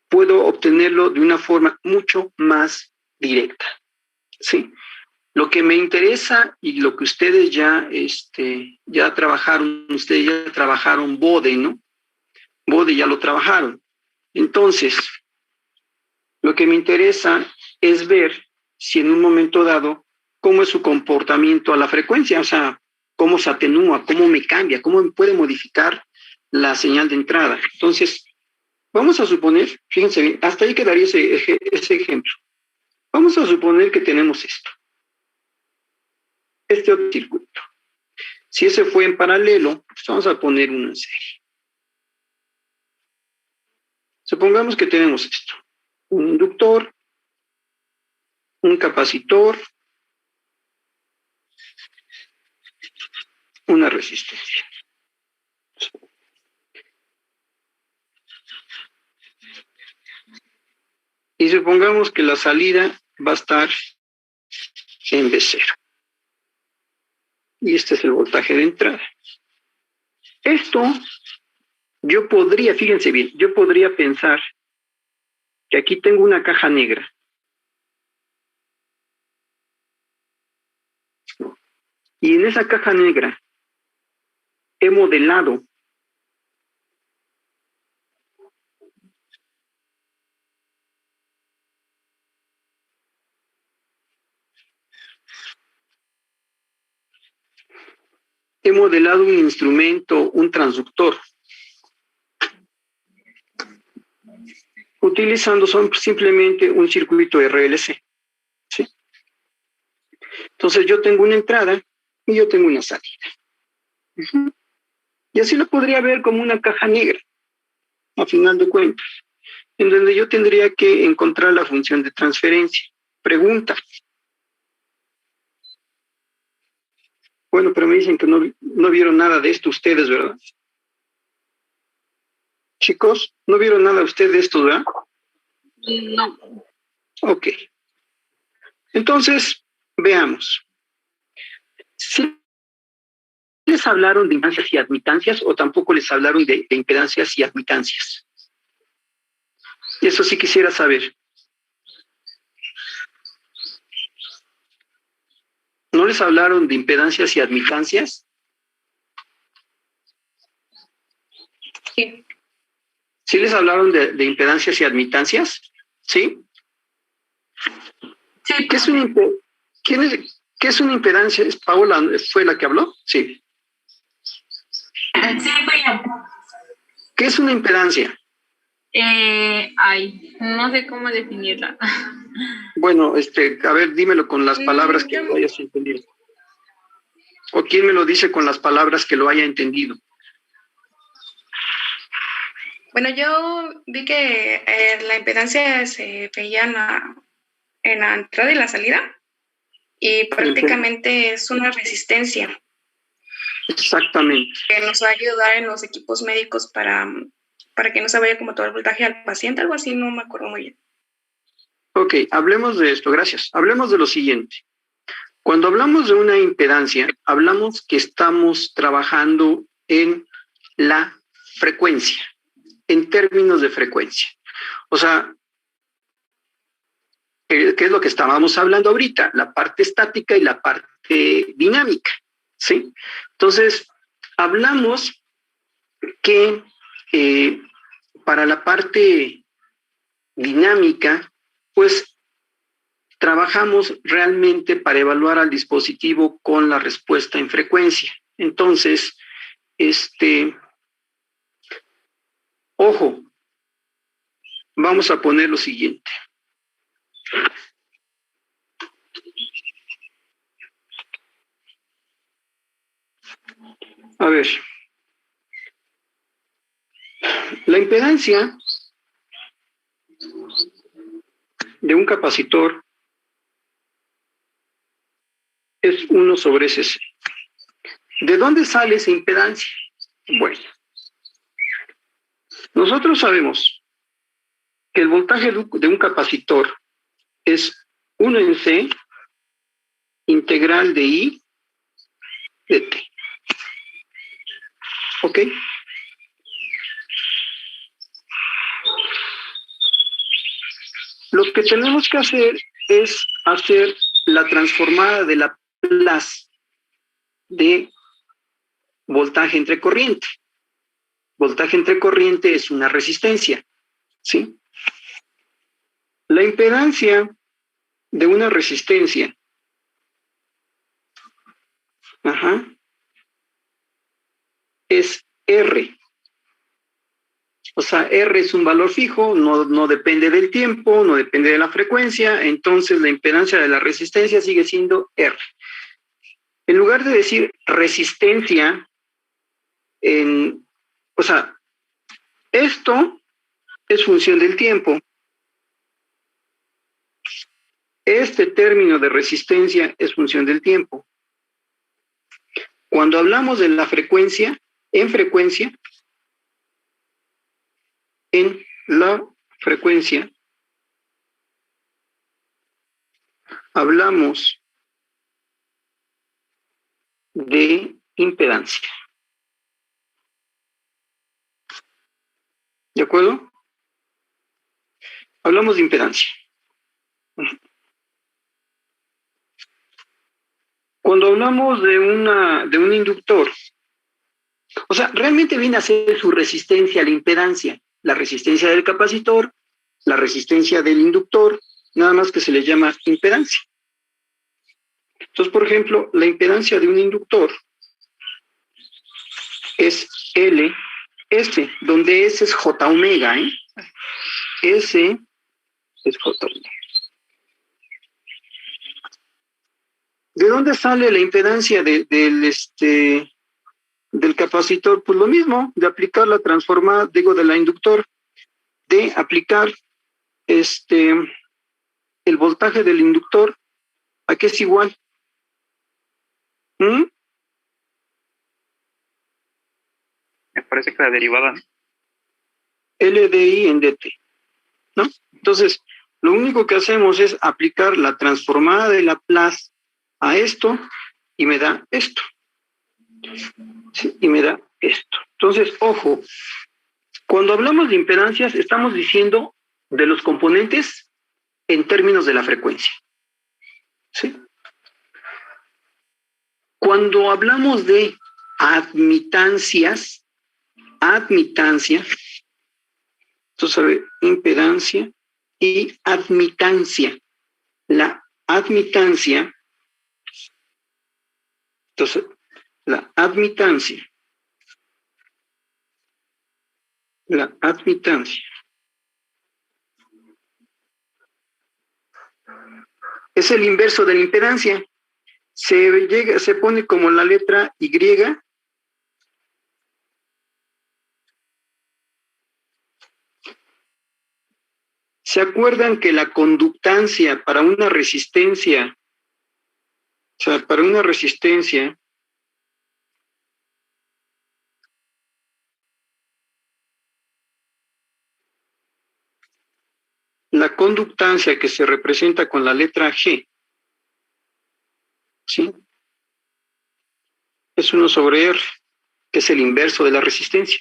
puedo obtenerlo de una forma mucho más directa, ¿sí? Lo que me interesa y lo que ustedes ya trabajaron BODE, ¿no? BODE ya lo trabajaron. Entonces, lo que me interesa es ver si en un momento dado, cómo es su comportamiento a la frecuencia, o sea, cómo se atenúa, cómo me cambia, cómo me puede modificar la señal de entrada. Entonces, vamos a suponer, fíjense bien, hasta ahí quedaría ese ejemplo. Vamos a suponer que tenemos esto. Este otro circuito. Si ese fue en paralelo, pues vamos a poner uno en serie. Supongamos que tenemos esto. Un inductor, un capacitor, una resistencia. Y supongamos que la salida va a estar en B0. Y este es el voltaje de entrada. Esto, yo podría, fíjense bien, yo podría pensar que aquí tengo una caja negra. Y en esa caja negra he modelado un instrumento, un transductor, utilizando simplemente un circuito RLC, ¿sí? Entonces yo tengo una entrada y yo tengo una salida. Y así lo podría ver como una caja negra, a final de cuentas, en donde yo tendría que encontrar la función de transferencia. Pregunta. Bueno, pero me dicen que no vieron nada de esto ustedes, ¿verdad? Chicos, ¿no vieron nada ustedes de esto, verdad? No. Ok. Entonces, veamos. ¿Sí les hablaron de impedancias y admitancias o tampoco les hablaron de impedancias y admitancias? Y eso sí quisiera saber. ¿No les hablaron de impedancias y admitancias? Sí. ¿Sí les hablaron de impedancias y admitancias? ¿Sí? Sí. ¿Qué es una impedancia? ¿Paola fue la que habló? Sí. Sí, fue yo. ¿Qué es una impedancia? No sé cómo definirla. Bueno, a ver, dímelo con las palabras que lo hayas entendido. ¿O quién me lo dice con las palabras que lo haya entendido? Bueno, yo vi que la impedancia se veía en la entrada y la salida y prácticamente es una resistencia Exactamente. que nos va a ayudar en los equipos médicos para que no se vaya como todo el voltaje al paciente, algo así, no me acuerdo muy bien. Ok, hablemos de esto, gracias. Hablemos de lo siguiente. Cuando hablamos de una impedancia, hablamos que estamos trabajando en la frecuencia, en términos de frecuencia. O sea, ¿qué es lo que estábamos hablando ahorita? La parte estática y la parte dinámica, ¿sí? Entonces, hablamos que para la parte dinámica, pues trabajamos realmente para evaluar al dispositivo con la respuesta en frecuencia. Entonces, ojo, vamos a poner lo siguiente. A ver, la impedancia de un capacitor es 1/SC. ¿De dónde sale esa impedancia? Bueno, nosotros sabemos que el voltaje de un capacitor es 1 en C integral de I de T. ¿Ok? Lo que tenemos que hacer es hacer la transformada de Laplace de voltaje entre corriente. Voltaje entre corriente es una resistencia, ¿sí? La impedancia de una resistencia es R. O sea, R es un valor fijo, no depende del tiempo, no depende de la frecuencia, entonces la impedancia de la resistencia sigue siendo R. En lugar de decir resistencia, o sea, esto es función del tiempo. Este término de resistencia es función del tiempo. Cuando hablamos de la frecuencia, en la frecuencia, hablamos de impedancia. ¿De acuerdo? Hablamos de impedancia. Cuando hablamos de un inductor, o sea, realmente viene a ser su resistencia a la impedancia, la resistencia del capacitor, la resistencia del inductor, nada más que se le llama impedancia. Entonces, por ejemplo, la impedancia de un inductor es L, S, donde S es J omega, ¿eh? S es J omega. ¿De dónde sale la impedancia del del capacitor, pues lo mismo, de aplicar la transformada, digo, de la inductor, de aplicar el voltaje del inductor, ¿a qué es igual? ¿Mm? Me parece que la derivada, ¿no? LDI en DT, ¿no? Entonces, lo único que hacemos es aplicar la transformada de Laplace a esto y me da esto. ¿Sí? Y me da esto. Entonces, ojo, cuando hablamos de impedancias, estamos diciendo de los componentes en términos de la frecuencia. ¿Sí? Cuando hablamos de admitancias, entonces, a ver, impedancia y admitancia. La admitancia, entonces, la admitancia es el inverso de la impedancia. Se pone como la letra Y. ¿Se acuerdan que la conductancia para una resistencia, la conductancia que se representa con la letra G, ¿sí? Es 1 sobre R, que es el inverso de la resistencia.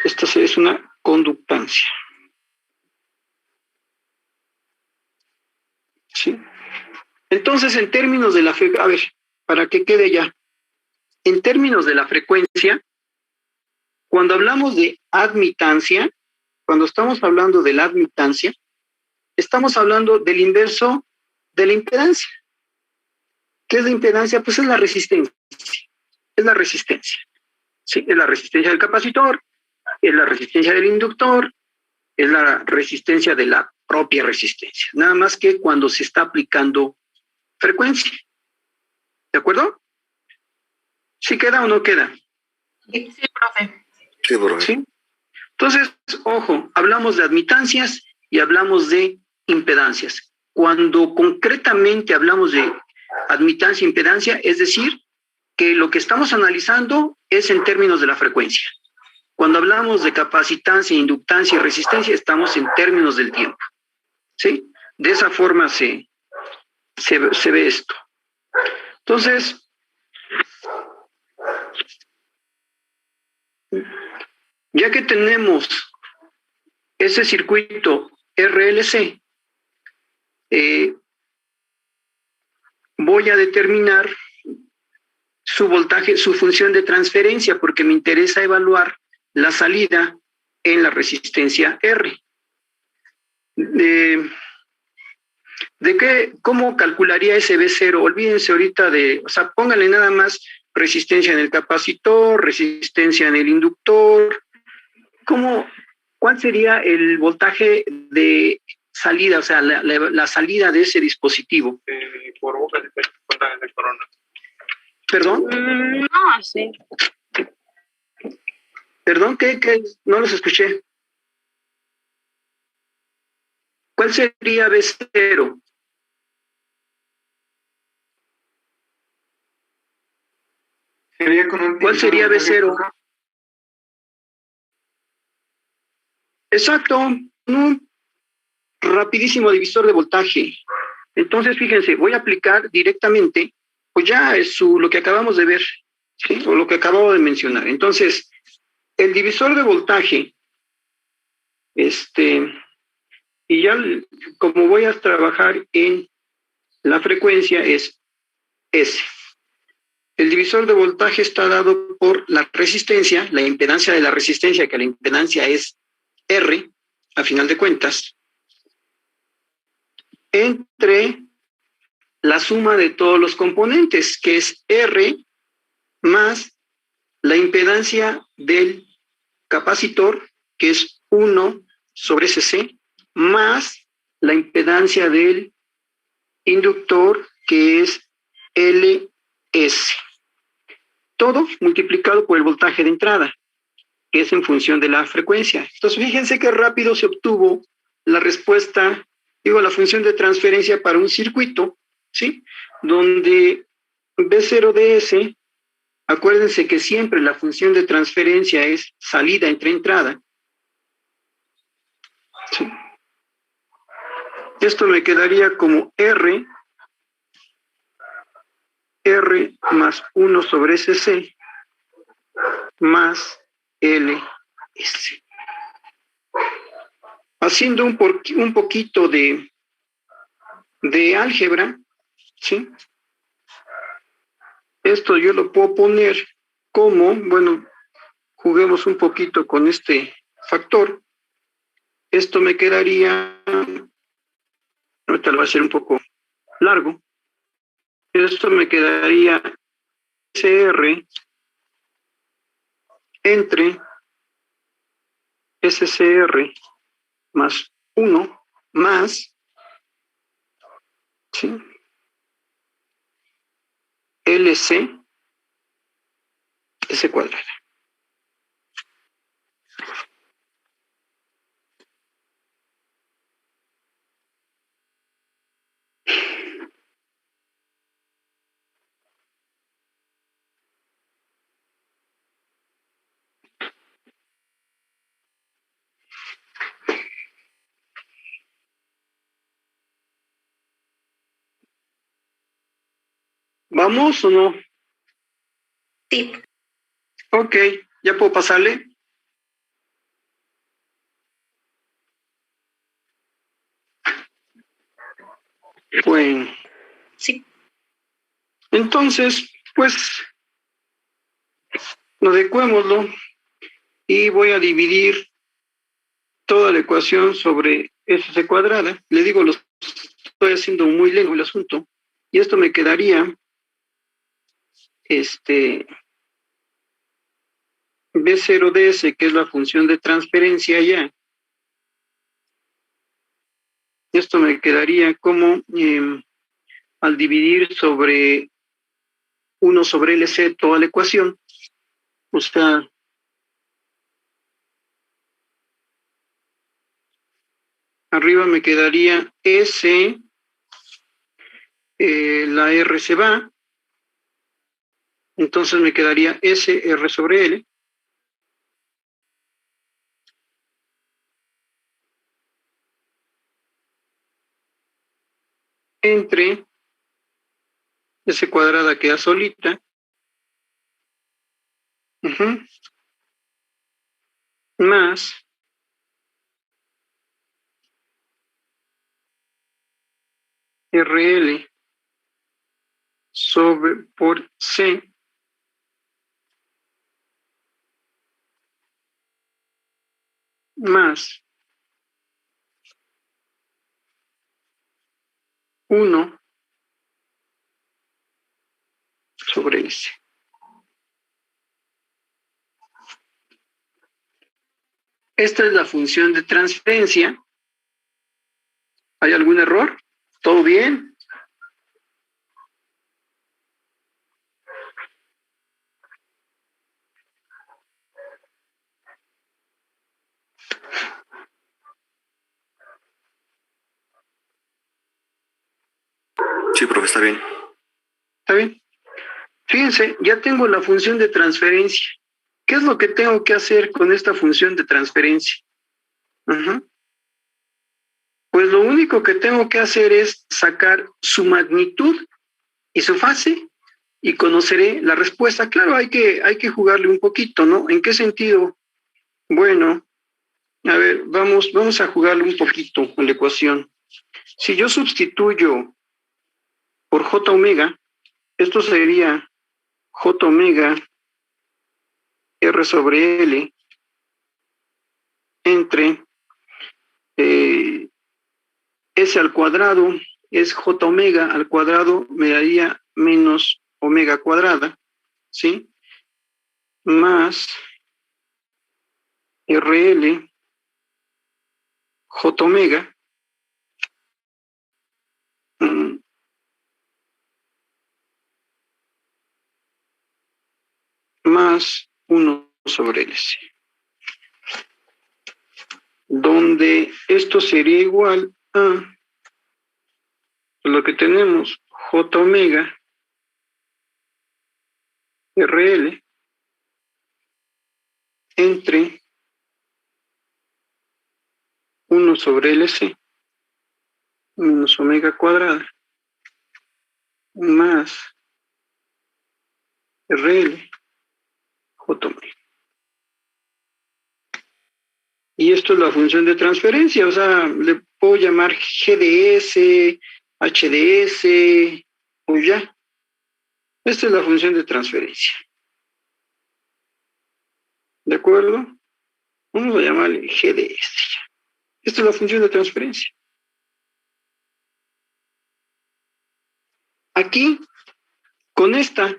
Esta es una conductancia. ¿Sí? Entonces, en términos de la frecuencia, a ver, para que quede ya, en términos de la frecuencia, cuando hablamos de admitancia, cuando estamos hablando de la admitancia, estamos hablando del inverso de la impedancia. ¿Qué es la impedancia? Pues es la resistencia. Es la resistencia. ¿Sí? Es la resistencia del capacitor, es la resistencia del inductor, es la resistencia de la propia resistencia. Nada más que cuando se está aplicando frecuencia. ¿De acuerdo? ¿Sí queda o no queda? Sí, profe. Sí, profe. ¿Sí? Entonces, ojo, hablamos de admitancias y hablamos de impedancias. Cuando concretamente hablamos de admitancia e impedancia, es decir, que lo que estamos analizando es en términos de la frecuencia. Cuando hablamos de capacitancia, inductancia y resistencia, estamos en términos del tiempo. ¿Sí? De esa forma se ve esto. Entonces, ya que tenemos ese circuito RLC, voy a determinar su voltaje, su función de transferencia, porque me interesa evaluar la salida en la resistencia R. ¿Cómo calcularía ese B0? Olvídense ahorita pónganle nada más resistencia en el capacitor, resistencia en el inductor. ¿Cuál sería el voltaje de salida, o sea, la salida de ese dispositivo? Por boca de corona. ¿Perdón? No, sí. ¿Perdón? ¿Qué? No los escuché. ¿Cuál sería B0? ¿Cuál sería B0? Exacto, un rapidísimo divisor de voltaje. Entonces, fíjense, voy a aplicar directamente, pues ya es lo que acabamos de ver, ¿sí? O lo que acabo de mencionar. Entonces, el divisor de voltaje, y ya como voy a trabajar en la frecuencia, es S. El divisor de voltaje está dado por la resistencia, la impedancia de la resistencia, que la impedancia es R, a final de cuentas, entre la suma de todos los componentes, que es R más la impedancia del capacitor, que es 1 sobre CC, más la impedancia del inductor, que es LS. todo multiplicado por el voltaje de entrada, que es en función de la frecuencia. Entonces, fíjense qué rápido se obtuvo la respuesta, digo, la función de transferencia para un circuito, ¿sí? Donde B0 de S, acuérdense que siempre la función de transferencia es salida entre entrada. ¿Sí? Esto me quedaría como R más 1 sobre SC más LS. Haciendo un poquito de álgebra, ¿sí? Esto yo lo puedo poner como, bueno, juguemos un poquito con este factor. Esto me quedaría, ahorita lo va a ser un poco largo. Esto me quedaría SR entre SCR más 1 más, ¿sí? LC S cuadrada. ¿Vamos o no? Sí. Ok, ¿ya puedo pasarle? Bueno. Sí. Entonces, pues, adecuémoslo y voy a dividir toda la ecuación sobre S cuadrada. Le digo, lo estoy haciendo muy lento el asunto. Y esto me quedaría, B0 de S, que es la función de transferencia ya. Esto me quedaría como, al dividir sobre 1 sobre LC toda la ecuación, o sea, arriba me quedaría S, la R se va, entonces me quedaría SR sobre L. Entre S cuadrada queda solita. Más RL sobre por C más 1 sobre S. Esta es la función de transferencia. ¿Hay algún error? ¿Todo bien? Sí, profe, está bien. ¿Está bien? Fíjense, ya tengo la función de transferencia. ¿Qué es lo que tengo que hacer con esta función de transferencia? Pues lo único que tengo que hacer es sacar su magnitud y su fase y conoceré la respuesta. Claro, hay que jugarle un poquito, ¿no? ¿En qué sentido? Bueno, a ver, vamos a jugarle un poquito con la ecuación. Si yo sustituyo por J omega, esto sería J omega R sobre L entre S al cuadrado es J omega al cuadrado, me daría menos omega cuadrada, ¿sí? Más RL J omega más 1 sobre LC, donde esto sería igual a lo que tenemos, J omega RL entre 1 sobre LC menos omega cuadrada más RL J omega. Y esto es la función de transferencia, o sea, le puedo llamar GDS, HDS, o ya. Esta es la función de transferencia. ¿De acuerdo? Vamos a llamarle GDS. Esta es la función de transferencia. Aquí, con esta,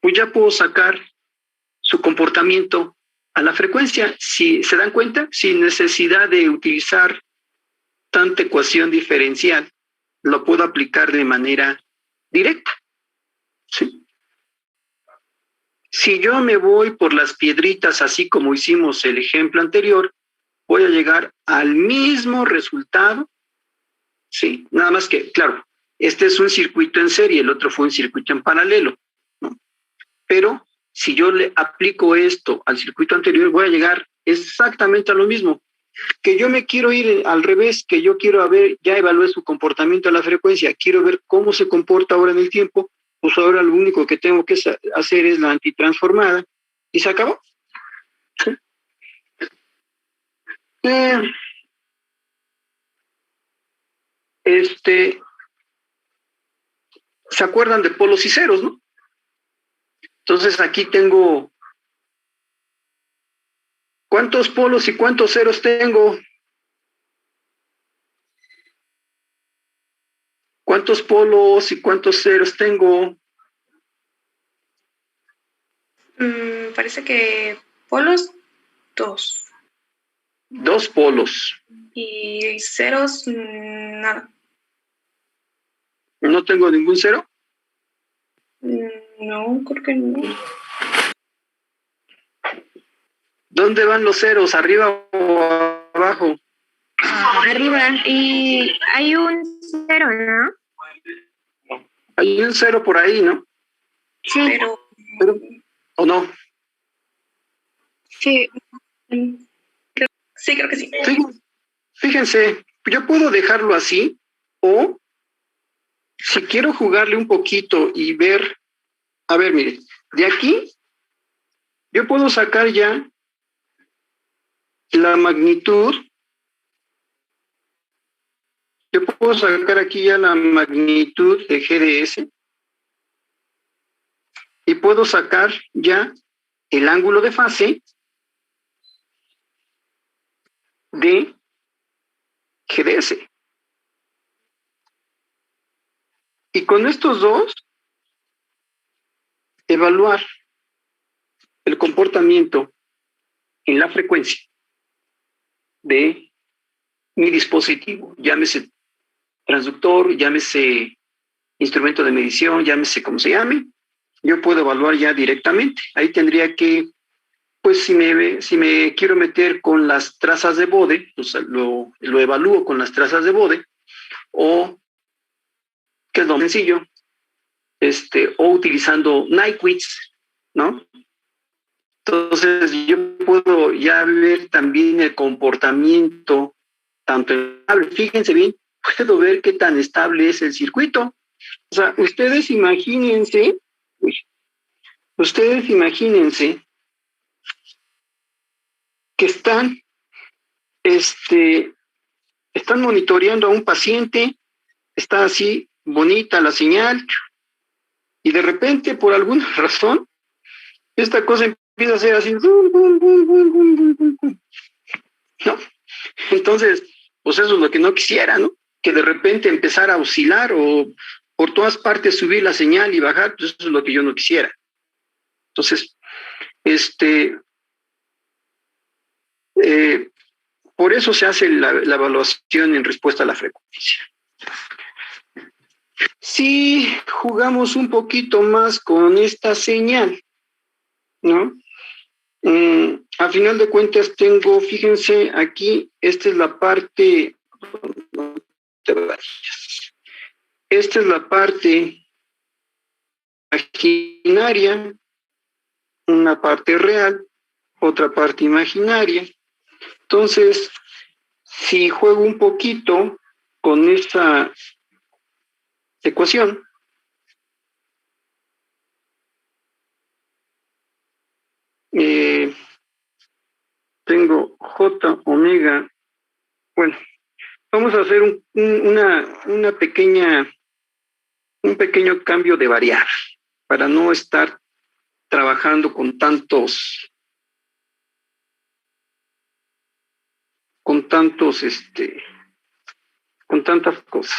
pues ya puedo sacar su comportamiento a la frecuencia. Si se dan cuenta, sin necesidad de utilizar tanta ecuación diferencial, lo puedo aplicar de manera directa. ¿Sí? Si yo me voy por las piedritas, así como hicimos el ejemplo anterior, voy a llegar al mismo resultado, ¿sí? Nada más que, claro, este es un circuito en serie, el otro fue un circuito en paralelo, ¿no? Pero si yo le aplico esto al circuito anterior, voy a llegar exactamente a lo mismo. Que yo me quiero ir al revés, que yo quiero ver, ya evalué su comportamiento a la frecuencia, quiero ver cómo se comporta ahora en el tiempo, pues ahora lo único que tengo que hacer es la antitransformada y se acabó. ¿Sí? ¿Se acuerdan de polos y ceros, no? Entonces aquí tengo, ¿cuántos polos y cuántos ceros tengo? ¿Cuántos polos y cuántos ceros tengo? Parece que polos, 2. 2 polos. Y ceros, nada. ¿No tengo ningún cero? No, creo que no. ¿Dónde van los ceros? ¿Arriba o abajo? Arriba. Y hay un cero, ¿no? Hay un cero por ahí, ¿no? Sí. Pero ¿o no? Sí. Sí, creo que sí. Fíjense, yo puedo dejarlo así, o si quiero jugarle un poquito y ver, a ver, miren, de aquí yo puedo sacar ya la magnitud, yo puedo sacar aquí ya la magnitud de GDS y puedo sacar ya el ángulo de fase de GDS. Y con estos dos, evaluar el comportamiento en la frecuencia de mi dispositivo, llámese transductor, llámese instrumento de medición, llámese como se llame, yo puedo evaluar ya directamente. Ahí tendría que, pues si me quiero meter con las trazas de Bode, pues lo evalúo con las trazas de Bode, o, que es lo sencillo, o utilizando Nyquist, ¿no? Entonces yo puedo ya ver también el comportamiento tanto estable. Fíjense bien, puedo ver qué tan estable es el circuito. O sea, ustedes imagínense que están monitoreando a un paciente, está así bonita la señal, y de repente, por alguna razón, esta cosa empieza a ser así, ¿no? Entonces, pues eso es lo que no quisiera, ¿no? Que de repente empezara a oscilar o por todas partes subir la señal y bajar, pues eso es lo que yo no quisiera. Entonces, por eso se hace la evaluación en respuesta a la frecuencia. Si jugamos un poquito más con esta señal, ¿no? A final de cuentas tengo, fíjense aquí, esta es la parte, no te vayas. Esta es la parte imaginaria, una parte real, otra parte imaginaria. Entonces, si juego un poquito con esta ecuación, tengo J omega, bueno, vamos a hacer una pequeña, un pequeño cambio de variable para no estar trabajando con tantas cosas.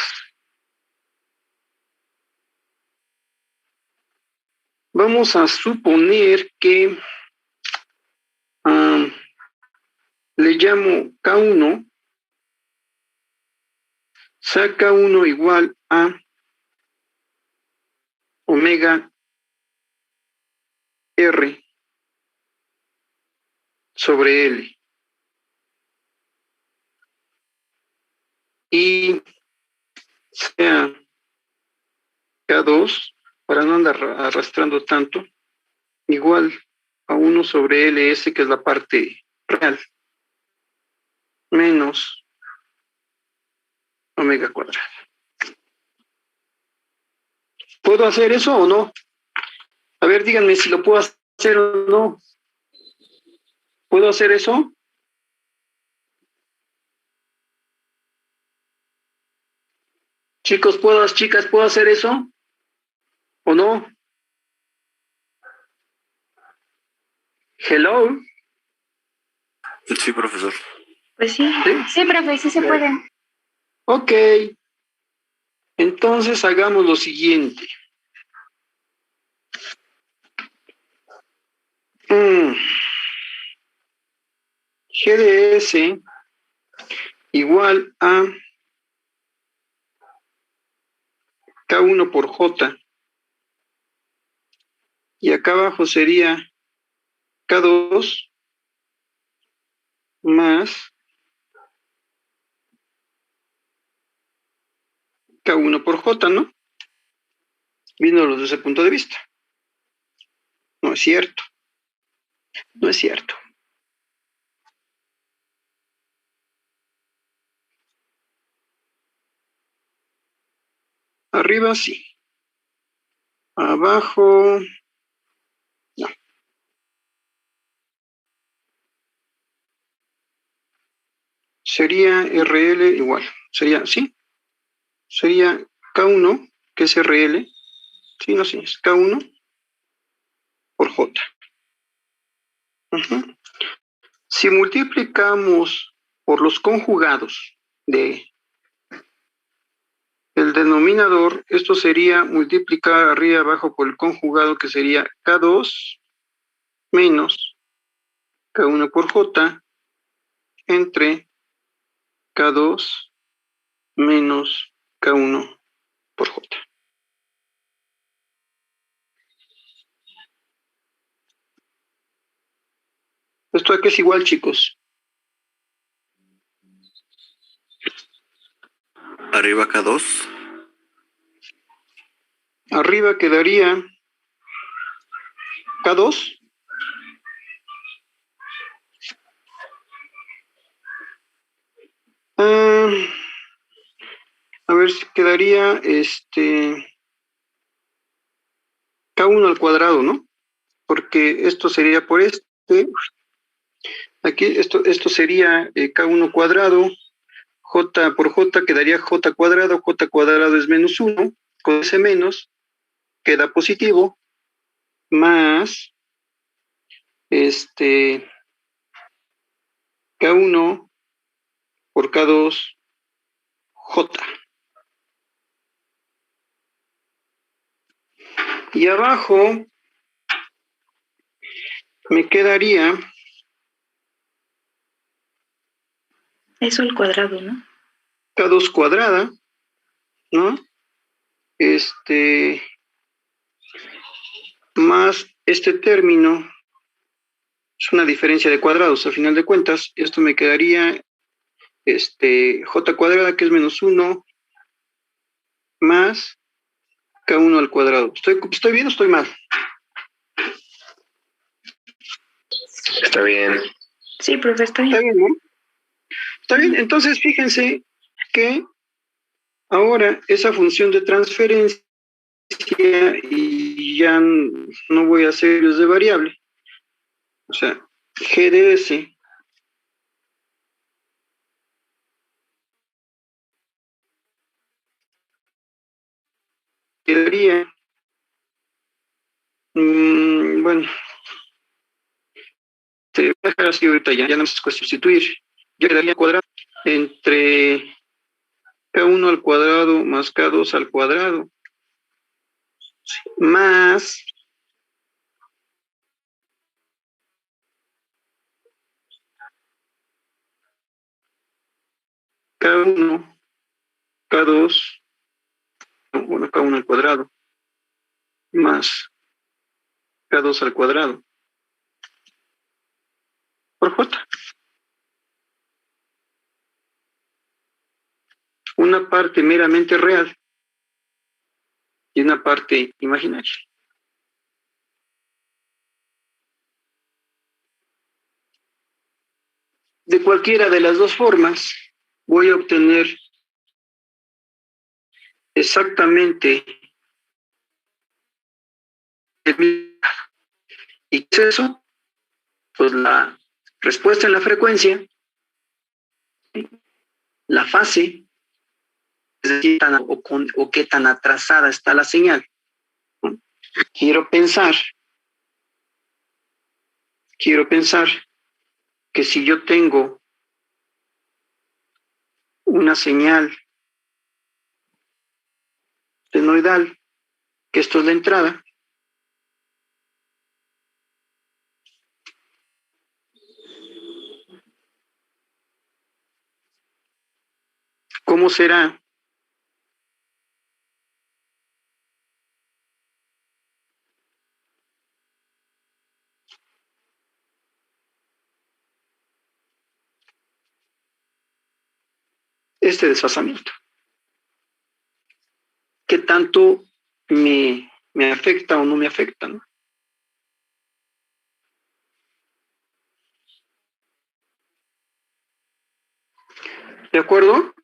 Vamos a suponer que le llamo K1, sea K1 igual a omega R sobre L. Y sea K2, para no andar arrastrando tanto, igual a 1 sobre LS, que es la parte real, menos omega cuadrado. ¿Puedo hacer eso o no? A ver, díganme si lo puedo hacer o no. ¿Puedo hacer eso? Chicos, chicas, ¿puedo hacer eso? ¿O no? Hello. Sí, profesor. Pues sí, sí, profe, sí se puede. Ok. Entonces hagamos lo siguiente. GDS igual a K1 por J. Y acá abajo sería K2 más K1 por J, ¿no? Viéndolo desde ese punto de vista. No es cierto. No es cierto. Arriba sí. Abajo no. Sería RL igual. Sería, ¿sí? Sería K1, que es RL. Sí, no, sí, es K1 por J. Uh-huh. Si multiplicamos por los conjugados del denominador, esto sería multiplicar arriba y abajo por el conjugado, que sería K2 menos K1 por J entre K2 menos K1 por J. ¿Esto aquí es igual, chicos? Arriba K2. Arriba quedaría K2 a ver si quedaría K1 al cuadrado, ¿no? Porque esto sería por aquí esto sería K1 cuadrado, J por J quedaría J cuadrado es menos 1, con ese menos queda positivo, más K1 por K2 J. Y abajo me quedaría Eso al cuadrado, ¿no? K2 cuadrada, ¿no? Más este término Es una diferencia de cuadrados, a final de cuentas. Esto me quedaría j cuadrada, que es menos 1, más k1 al cuadrado. ¿Estoy bien o estoy mal? Está bien. Sí, profe, está Está bien. bien, ¿no? Está bien, entonces fíjense que ahora esa función de transferencia y ya no voy a hacer de variable. O sea, g de s quedaría, bueno, te voy a dejar así ahorita ya no es cuestión de sustituir. Ya quedaría cuadrado entre k1 al cuadrado más k2 al cuadrado más k1, k2, bueno, k1 al cuadrado más k2 al cuadrado por j. Una parte meramente real y una parte imaginaria. De cualquiera de las dos formas, voy a obtener exactamente el mismo. ¿Y qué es eso? Pues la respuesta en la frecuencia, la fase, es decir, o qué tan atrasada está la señal. Quiero pensar que si yo tengo una señal senoidal, que esto es la entrada, ¿cómo será? Este desfasamiento. ¿Qué tanto me afecta o no me afecta, ¿no? ¿De acuerdo?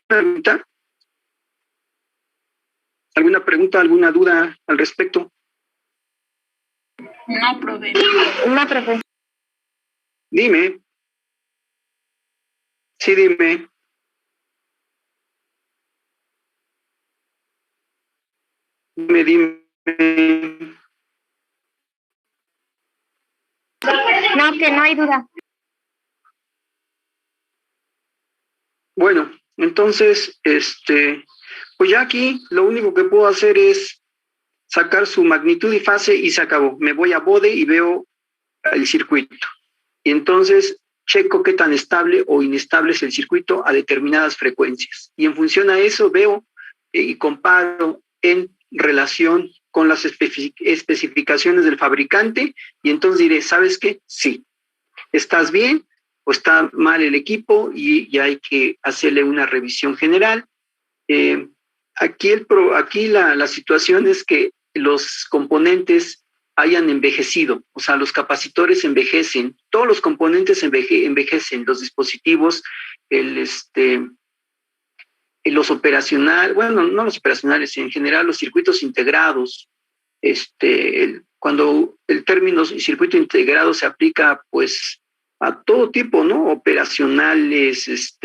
¿Pregunta? ¿Alguna pregunta, alguna duda al respecto? No, profe. No, profe. Dime. Sí, dime. Dime. No, que no hay duda. Bueno, entonces, pues ya aquí lo único que puedo hacer es sacar su magnitud y fase y se acabó. Me voy a bode y veo el circuito. Y entonces checo qué tan estable o inestable es el circuito a determinadas frecuencias. Y en función a eso veo y comparo en relación con las especificaciones del fabricante y entonces diré, ¿sabes qué? Sí, ¿estás bien o está mal el equipo? Y hay que hacerle una revisión general. Aquí la situación es que los componentes hayan envejecido, o sea, los capacitores envejecen, todos los componentes envejecen, los dispositivos, los operacionales, bueno, no los operacionales, en general los circuitos integrados, cuando el término circuito integrado se aplica pues a todo tipo, ¿no? Operacionales,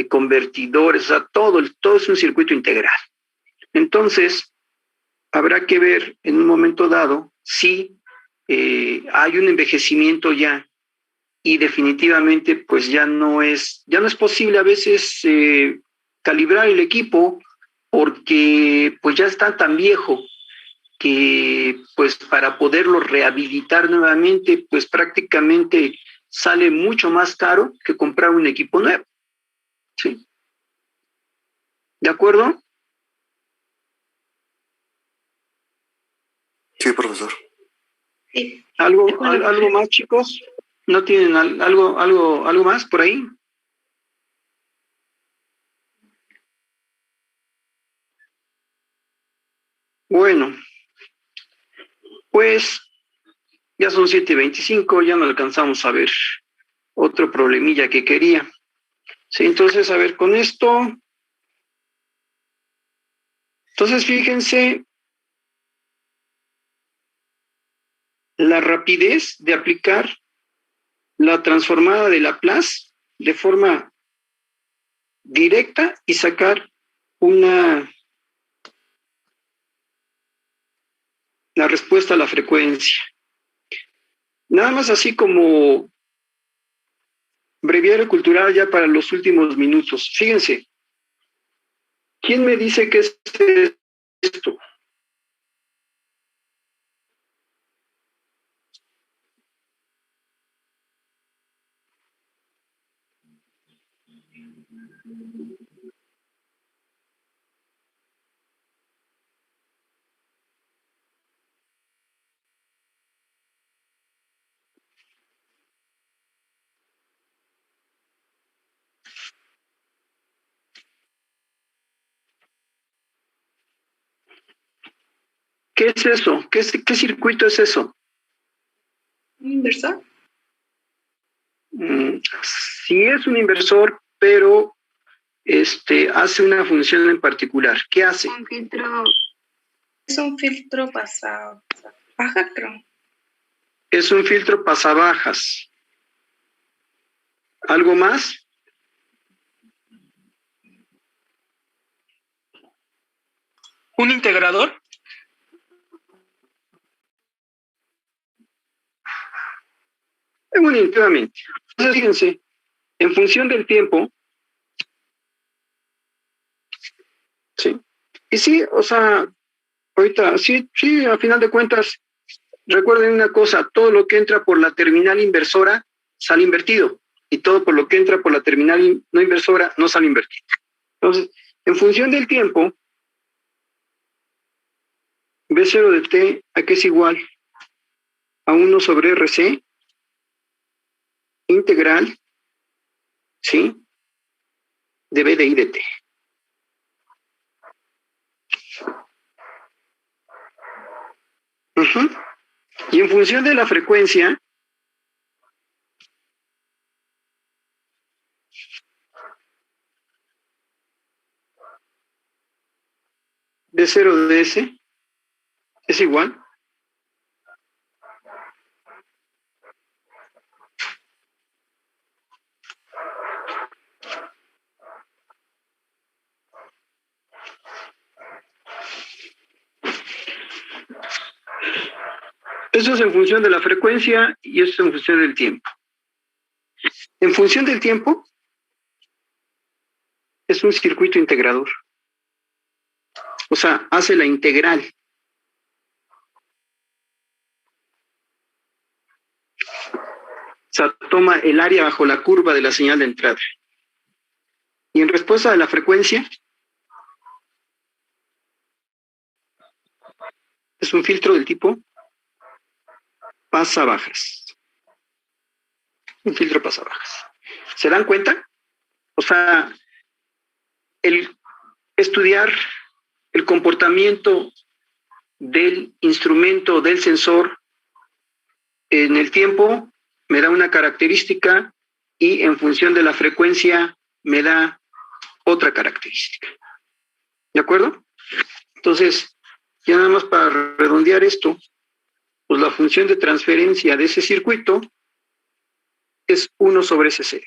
convertidores, o sea, todo es un circuito integral. Entonces, habrá que ver en un momento dado si hay un envejecimiento ya y definitivamente pues ya no es posible a veces calibrar el equipo porque pues ya está tan viejo que pues para poderlo rehabilitar nuevamente pues prácticamente sale mucho más caro que comprar un equipo nuevo. ¿Sí? ¿De acuerdo? Sí, profesor. Sí. ¿Algo más, chicos? ¿No tienen algo más por ahí? Bueno, pues ya son 7:25, ya no alcanzamos a ver otro problemilla que quería. Sí, entonces, a ver, con esto. Entonces, fíjense la rapidez de aplicar la transformada de Laplace de forma directa y sacar la respuesta a la frecuencia. Nada más así como breviario cultural ya para los últimos minutos. Fíjense, ¿quién me dice qué es esto? ¿Qué es eso? ¿Qué circuito es eso? ¿Un inversor? Sí es un inversor, pero hace una función en particular. ¿Qué hace? Un filtro. Es un filtro pasado. Baja, creo. Es un filtro pasabajas. ¿Algo más? ¿Un integrador? Definitivamente. Entonces, fíjense, en función del tiempo, sí. Y sí, o sea, ahorita, sí, a final de cuentas, recuerden una cosa, todo lo que entra por la terminal inversora sale invertido, y todo por lo que entra por la terminal no inversora no sale invertido. Entonces, en función del tiempo, B0 de T, ¿a qué es igual? A 1 sobre RC, integral, ¿sí? De B de I de T. Y en función de la frecuencia, B0 de S es igual eso es en función de la frecuencia y eso es en función del tiempo. En función del tiempo, es un circuito integrador. O sea, hace la integral. O sea, toma el área bajo la curva de la señal de entrada. Y en respuesta de la frecuencia, es un filtro del tipo pasabajas. Un filtro pasabajas. ¿Se dan cuenta? O sea, el estudiar el comportamiento del instrumento, del sensor, en el tiempo me da una característica y en función de la frecuencia me da otra característica. ¿De acuerdo? Entonces, ya nada más para redondear esto, pues la función de transferencia de ese circuito es 1 sobre SCR.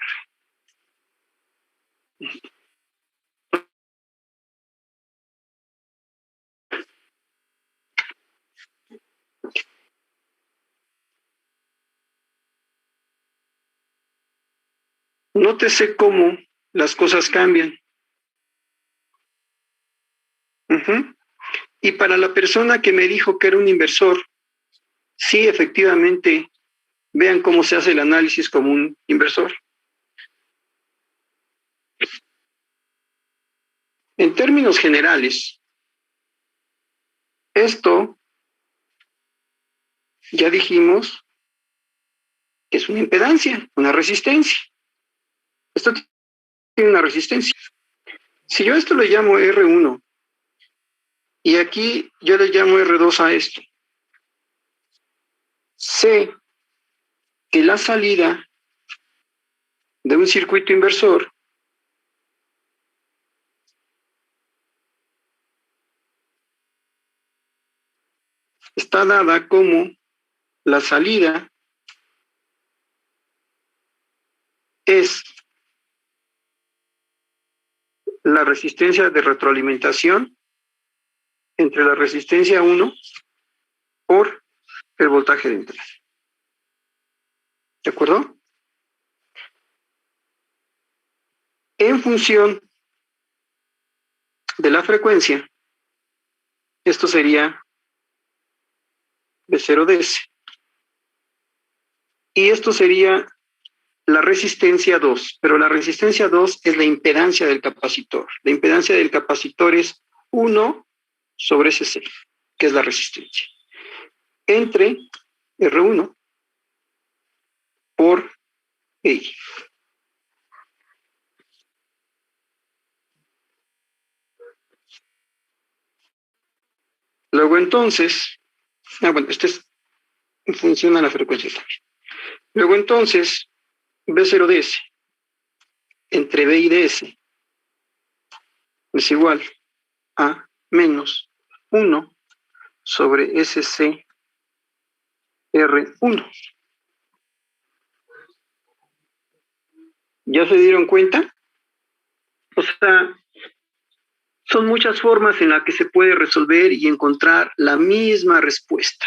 Nótese cómo las cosas cambian. Y para la persona que me dijo que era un inversor, sí, efectivamente, vean cómo se hace el análisis como un inversor. En términos generales, esto ya dijimos que es una impedancia, una resistencia. Esto tiene una resistencia. Si yo a esto le llamo R1 y aquí yo le llamo R2 a esto, sé que la salida de un circuito inversor está dada como la salida es la resistencia de retroalimentación entre la resistencia 1 por el voltaje de entrada. ¿De acuerdo? En función de la frecuencia, esto sería B0 de S. Y esto sería la resistencia 2, pero la resistencia 2 es la impedancia del capacitor. La impedancia del capacitor es 1 sobre SC, que es la resistencia, entre R1 por EI. Luego entonces, bueno, este es en función a la frecuencia también. Luego entonces, B0 de S entre B y DS es igual a menos 1 sobre SC R1. ¿Ya se dieron cuenta? O sea, son muchas formas en las que se puede resolver y encontrar la misma respuesta.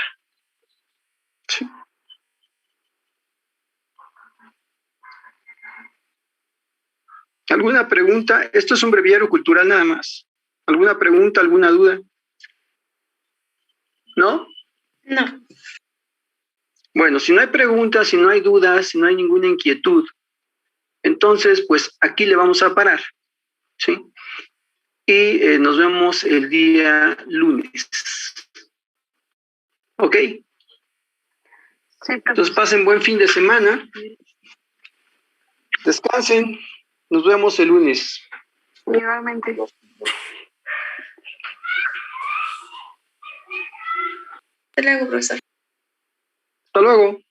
¿Sí? ¿Alguna pregunta? Esto es un breviario cultural nada más. ¿Alguna pregunta, alguna duda? ¿No? No. Bueno, si no hay preguntas, si no hay dudas, si no hay ninguna inquietud, entonces, pues aquí le vamos a parar, ¿sí? Y nos vemos el día lunes. ¿Ok? Sí, Entonces pasen buen fin de semana. Descansen. Nos vemos el lunes. igualmente. Hasta luego, profesor. Hasta luego.